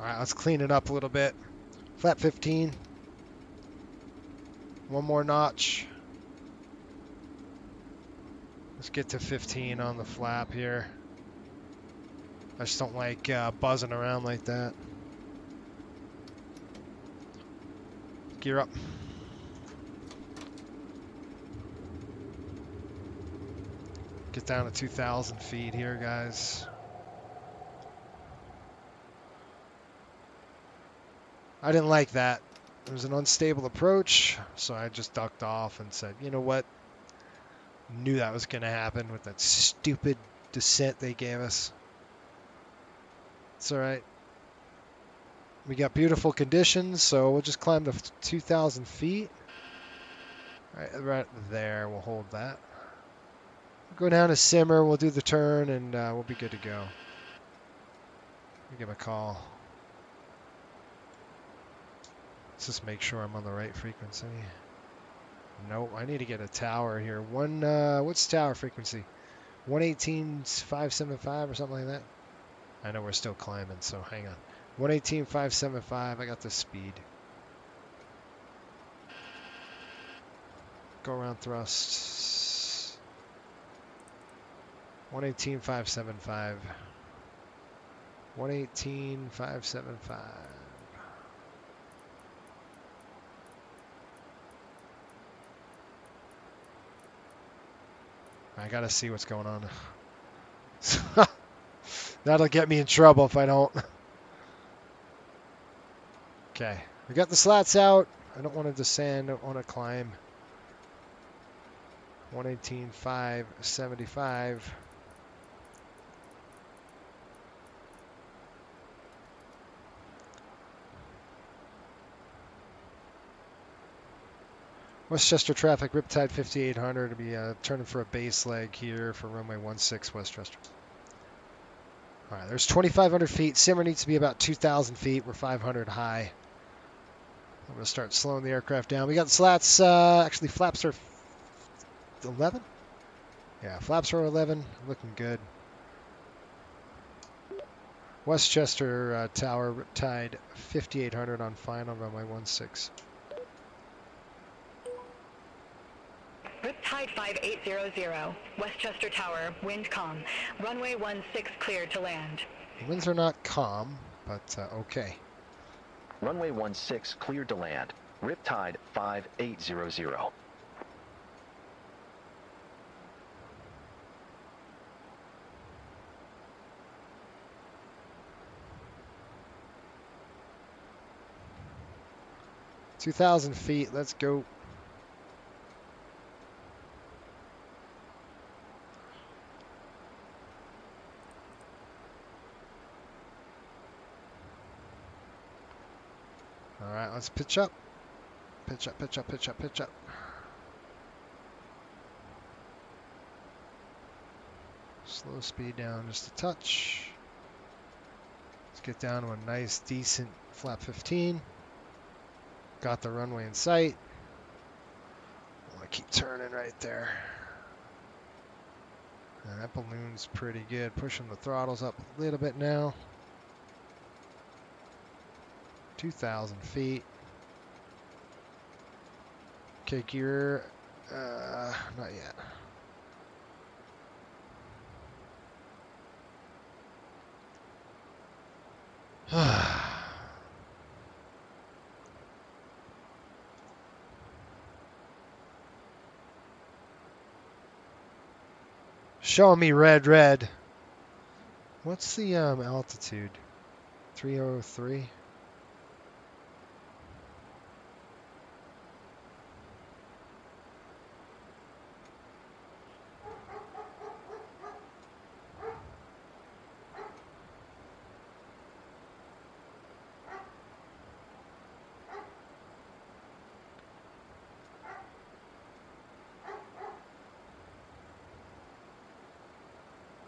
right, let's clean it up a little bit. Flat 15. One more notch. Let's get to 15 on the flap here. I just don't like buzzing around like that. Gear up. Get down to 2,000 feet here, guys. I didn't like that. It was an unstable approach, so I just ducked off and said, you know what? Knew that was going to happen with that stupid descent they gave us. It's all right. We got beautiful conditions, so we'll just climb to 2,000 feet. All right there, we'll hold that. We'll go down to simmer, we'll do the turn, and we'll be good to go. Let me give him a call. Let's just make sure I'm on the right frequency. Nope, I need to get a tower here. What's tower frequency? 118.575 or something like that? I know we're still climbing, so hang on. 118.575, I got the speed. Go around thrust. 118.575. 118.575. I gotta see what's going on. That'll get me in trouble if I don't. Okay, we got the slats out. I don't want to descend, I don't want to climb. 118.575. Westchester traffic, Riptide 5800 to be turning for a base leg here for runway 16 Westchester. All right, there's 2,500 feet. Simmer needs to be about 2,000 feet. We're 500 high. I'm going to start slowing the aircraft down. We got slats. Actually, flaps are 11? Yeah, flaps are 11. Looking good. Westchester Tower, tide 5,800 on final, runway 16. Riptide 5800, Westchester Tower, wind calm. Runway 16 cleared to land. The winds are not calm, but okay. Runway 16 cleared to land. Riptide 5800. $2,000 feet. Let's go. All right, let's pitch up. Pitch up, pitch up, pitch up, pitch up. Slow speed down just a touch. Let's get down to a nice, decent flap 15. Got the runway in sight. I want to keep turning right there. And that balloon's pretty good. Pushing the throttles up a little bit now. 2,000 feet. Okay, gear. Not yet. Showing me red, red. What's the altitude? 303.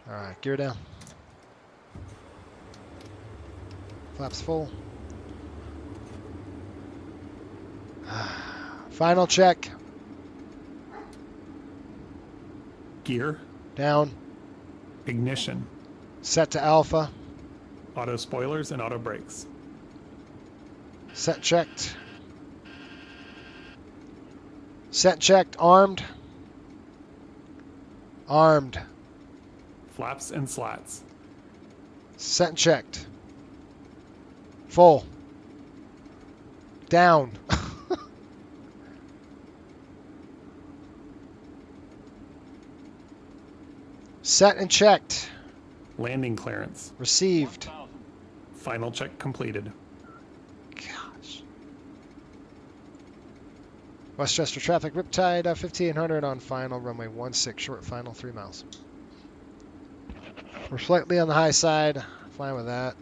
All right, gear down. Flaps full. Final check. Gear. Down. Ignition. Set to alpha. Auto spoilers and auto brakes. Set checked. Set checked. Armed. Armed. Flaps and slats. Set and checked. Full. Down. Set and checked. Landing clearance. Received. Final check completed. Gosh. Westchester traffic, Riptide 1500 on final, runway 16, short final, 3 miles. We're slightly on the high side. Fine with that.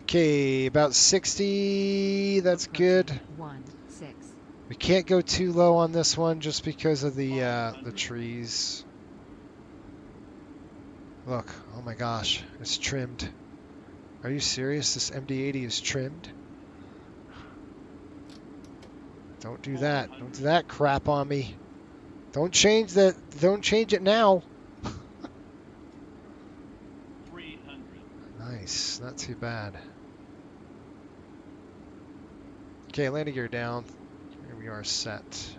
Okay, about 60. That's good. 16. We can't go too low on this one just because of the trees. Look, oh my gosh, it's trimmed. Are you serious? This MD-80 is trimmed? Don't do that. Don't do that crap on me. Don't change that. Don't change it now. 300. Nice. Not too bad. Okay, landing gear down. Here we are set.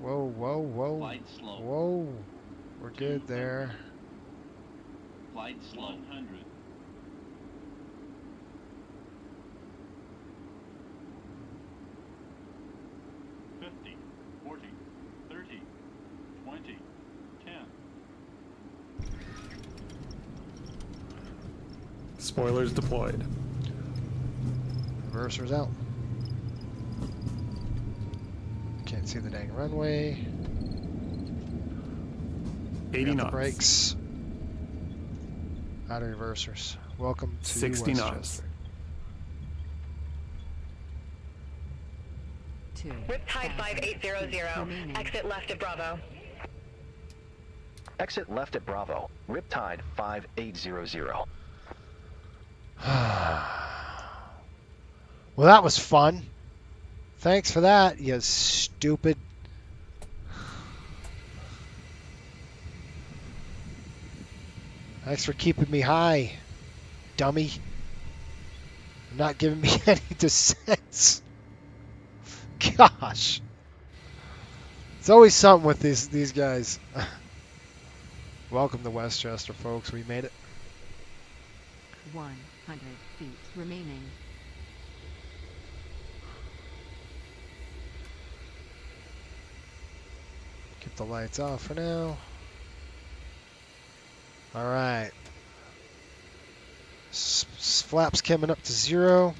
Whoa, whoa, whoa. Flight slow. Whoa. We're good there. Flight slow. 100. Spoilers deployed. Reversers out. Can't see the dang runway. 80 knots. Brakes. Out of reversers. Welcome to 60 Westchester. knots. 2. Riptide 5800. Exit left at Bravo. Exit left at Bravo. Riptide 5800. Well, that was fun. Thanks for that, you stupid. Thanks for keeping me high, dummy. Not giving me any descents. Gosh. It's always something with these guys. Welcome to Westchester, folks. We made it. 100 feet remaining. Keep the lights off for now. All right. Flaps coming up to 0.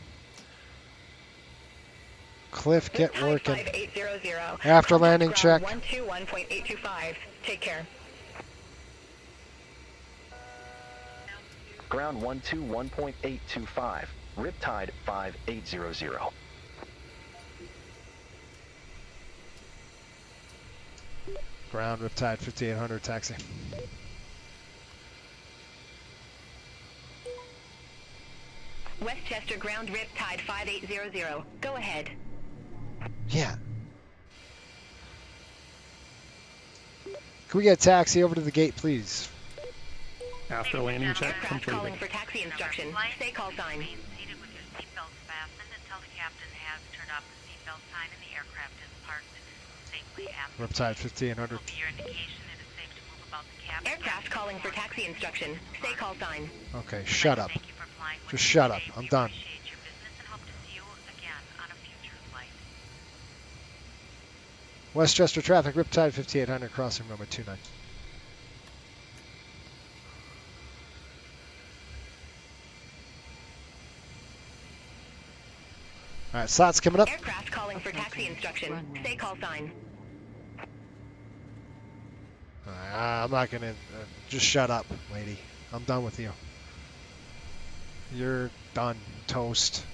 Cliff, get working. 5800. After landing check. 121.825. Take care. Ground 121.825. Riptide 5800. Ground Riptide 5800 taxi. Westchester ground Riptide 5800. Go ahead. Yeah. Can we get a taxi over to the gate, please? After landing check Aircraft completed. calling for taxi instruction. Stay call sign. Remain seated with your seatbelts fastened until the captain has turned off the seatbelt sign and the aircraft is parked safely at the Riptide gate. 5800. Will be your indication it is safe to move about the cabin. Aircraft calling for taxi instruction. Stay call sign. Okay, shut up. Thank you for flying with Just us shut up. today. I'm We done. appreciate your business and hope to see you again on a future flight. Westchester traffic, Riptide 5800, crossing runway 29. All right, slots coming up. Aircraft calling for taxi instruction. Stay call sign. I'm not gonna. Just shut up, lady. I'm done with you. You're done. Toast.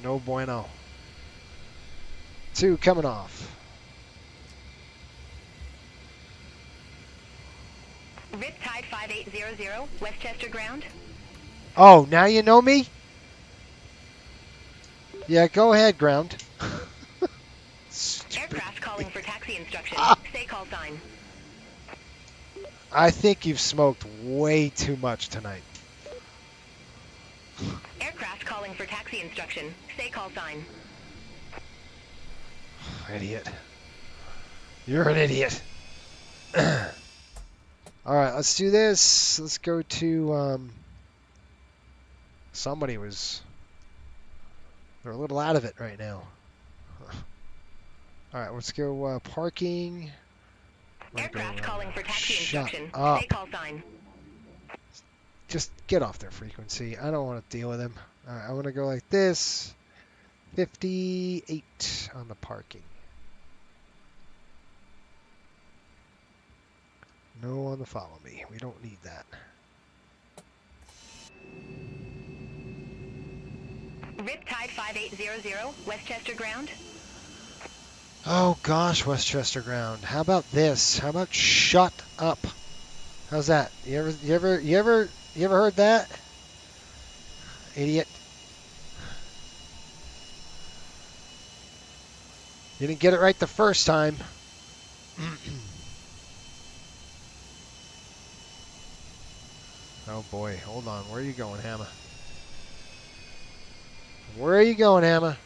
No bueno. 2 coming off. Riptide 5800. Westchester ground. Oh, now you know me? Yeah, go ahead, ground. Aircraft calling for taxi instruction. Stay call sign. I think you've smoked way too much tonight. Aircraft calling for taxi instruction. Stay call sign. Idiot. You're an idiot. All right, let's do this. Let's go to somebody was. They're a little out of it right now. All right, let's go parking. Aircraft calling for taxi instruction. Up. Stay call sign. Just get off their frequency. I don't want to deal with them. All right, I want to go like this. 58 on the parking. No on the follow me. We don't need that. Riptide 5800. Westchester ground. Oh gosh, Westchester ground. How about this? How about shut up? How's that? You ever heard that? Idiot. You didn't get it right the first time. Oh boy, hold on. Where are you going, Hammer? Where are you going, Hammer?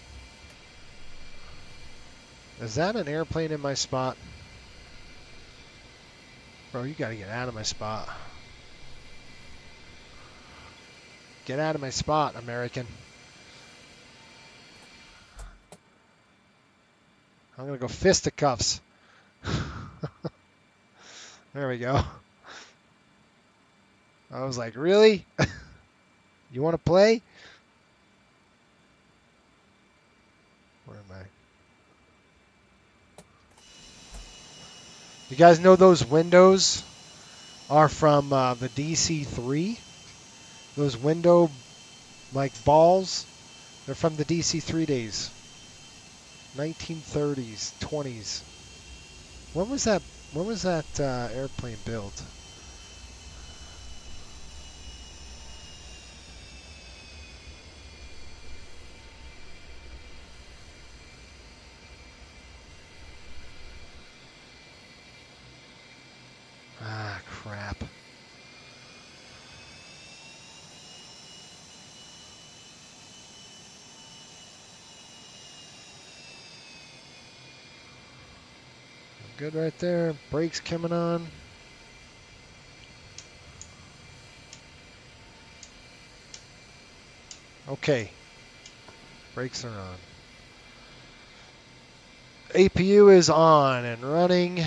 Is that an airplane in my spot? Bro, you gotta get out of my spot. Get out of my spot, American. I'm gonna go fisticuffs. There we go. I was like, really? You want to play? Where am I? You guys know those windows are from the DC-3? Those window, like, balls? They're from the DC-3 days. 1930s, 20s. When was that? When was that airplane built? Ah, crap. Good right there. Brakes coming on. Okay. Brakes are on. APU is on and running.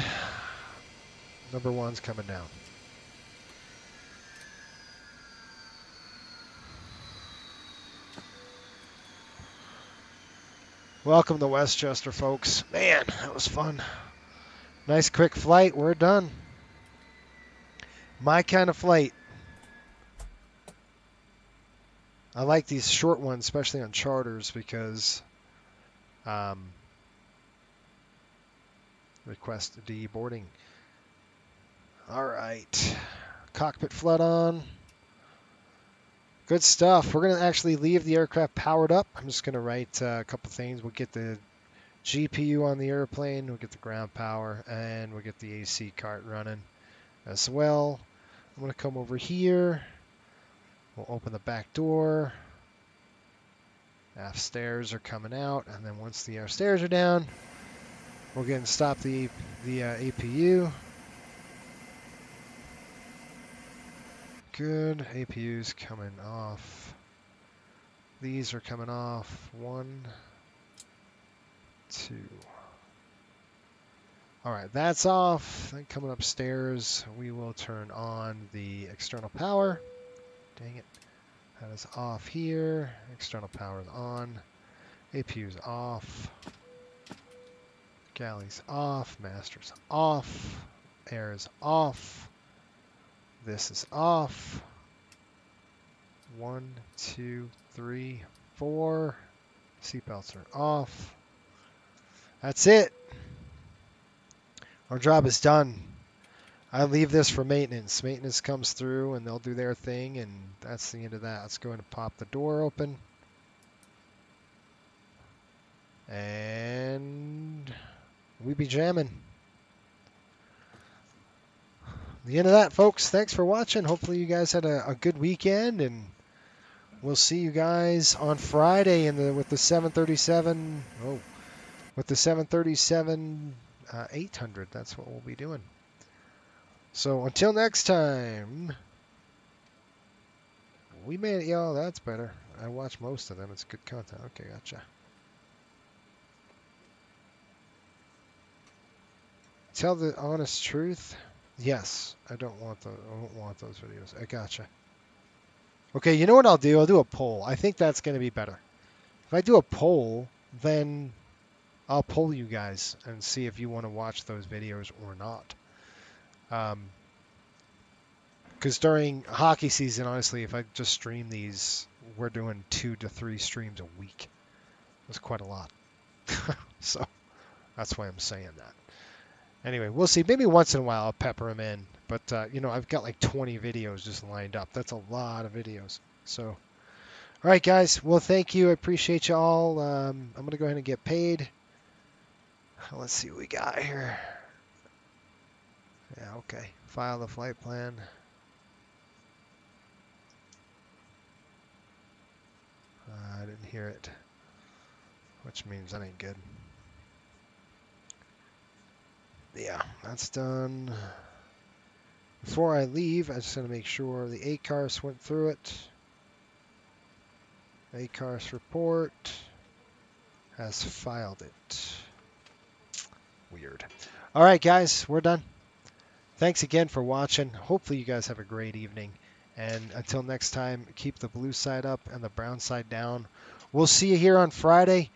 Number one's coming down. Welcome to Westchester, folks. Man, that was fun. Nice quick flight. We're done. My kind of flight. I like these short ones, especially on charters, because request deboarding. All right. Cockpit flood on. Good stuff. We're going to actually leave the aircraft powered up. I'm just going to write a couple things. We'll get the GPU on the airplane. We'll get the ground power. And we'll get the AC cart running as well. I'm going to come over here. We'll open the back door. Aft stairs are coming out. And then once the aft stairs are down, we'll get and stop the APU. Good. APU's coming off. These are coming off. 1, 2. All right, that's off. Then coming upstairs, we will turn on the external power. Dang it. That is off here. External power is on. APU's off. Galley's off. Master's off. Air is off. This is off. 1, 2, 3, 4. Seatbelts are off. That's it. Our job is done. I leave this for maintenance. Maintenance comes through and they'll do their thing, and that's the end of that. Let's go ahead and pop the door open. And we be jamming. The end of that, folks. Thanks for watching. Hopefully you guys had a good weekend, and we'll see you guys on Friday with the 737. Oh, with the 737 800. That's what we'll be doing. So until next time, we made it, y'all. That's better. I watch most of them. It's good content. Okay, gotcha. Tell the honest truth. Yes, I don't want those videos. I gotcha. Okay, you know what I'll do? I'll do a poll. I think that's going to be better. If I do a poll, then I'll poll you guys and see if you want to watch those videos or not. Because during hockey season, honestly, if I just stream these, we're doing 2 to 3 streams a week. That's quite a lot. So that's why I'm saying that. Anyway, we'll see. Maybe once in a while I'll pepper them in. But, you know, I've got like 20 videos just lined up. That's a lot of videos. So, all right, guys. Well, thank you. I appreciate you all. I'm going to go ahead and get paid. Let's see what we got here. Yeah, okay. File the flight plan. I didn't hear it, which means that ain't good. Yeah, that's done. Before I leave, I just want to make sure the ACARS went through it. ACARS report has filed it. Weird. All right, guys, we're done. Thanks again for watching. Hopefully you guys have a great evening. And until next time, keep the blue side up and the brown side down. We'll see you here on Friday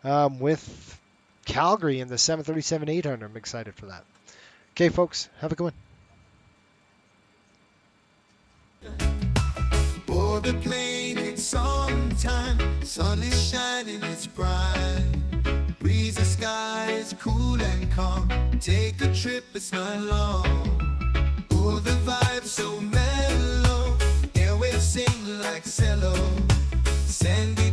with Calgary in the 737-800. I'm excited for that. Okay, folks, have a good one. Board the plane, it's on time. Sun is shining, it's bright. Breeze days the sky is cool and calm. Take a trip, it's not long. Oh, the vibe's so mellow. Airwaves sing like cello. Sandy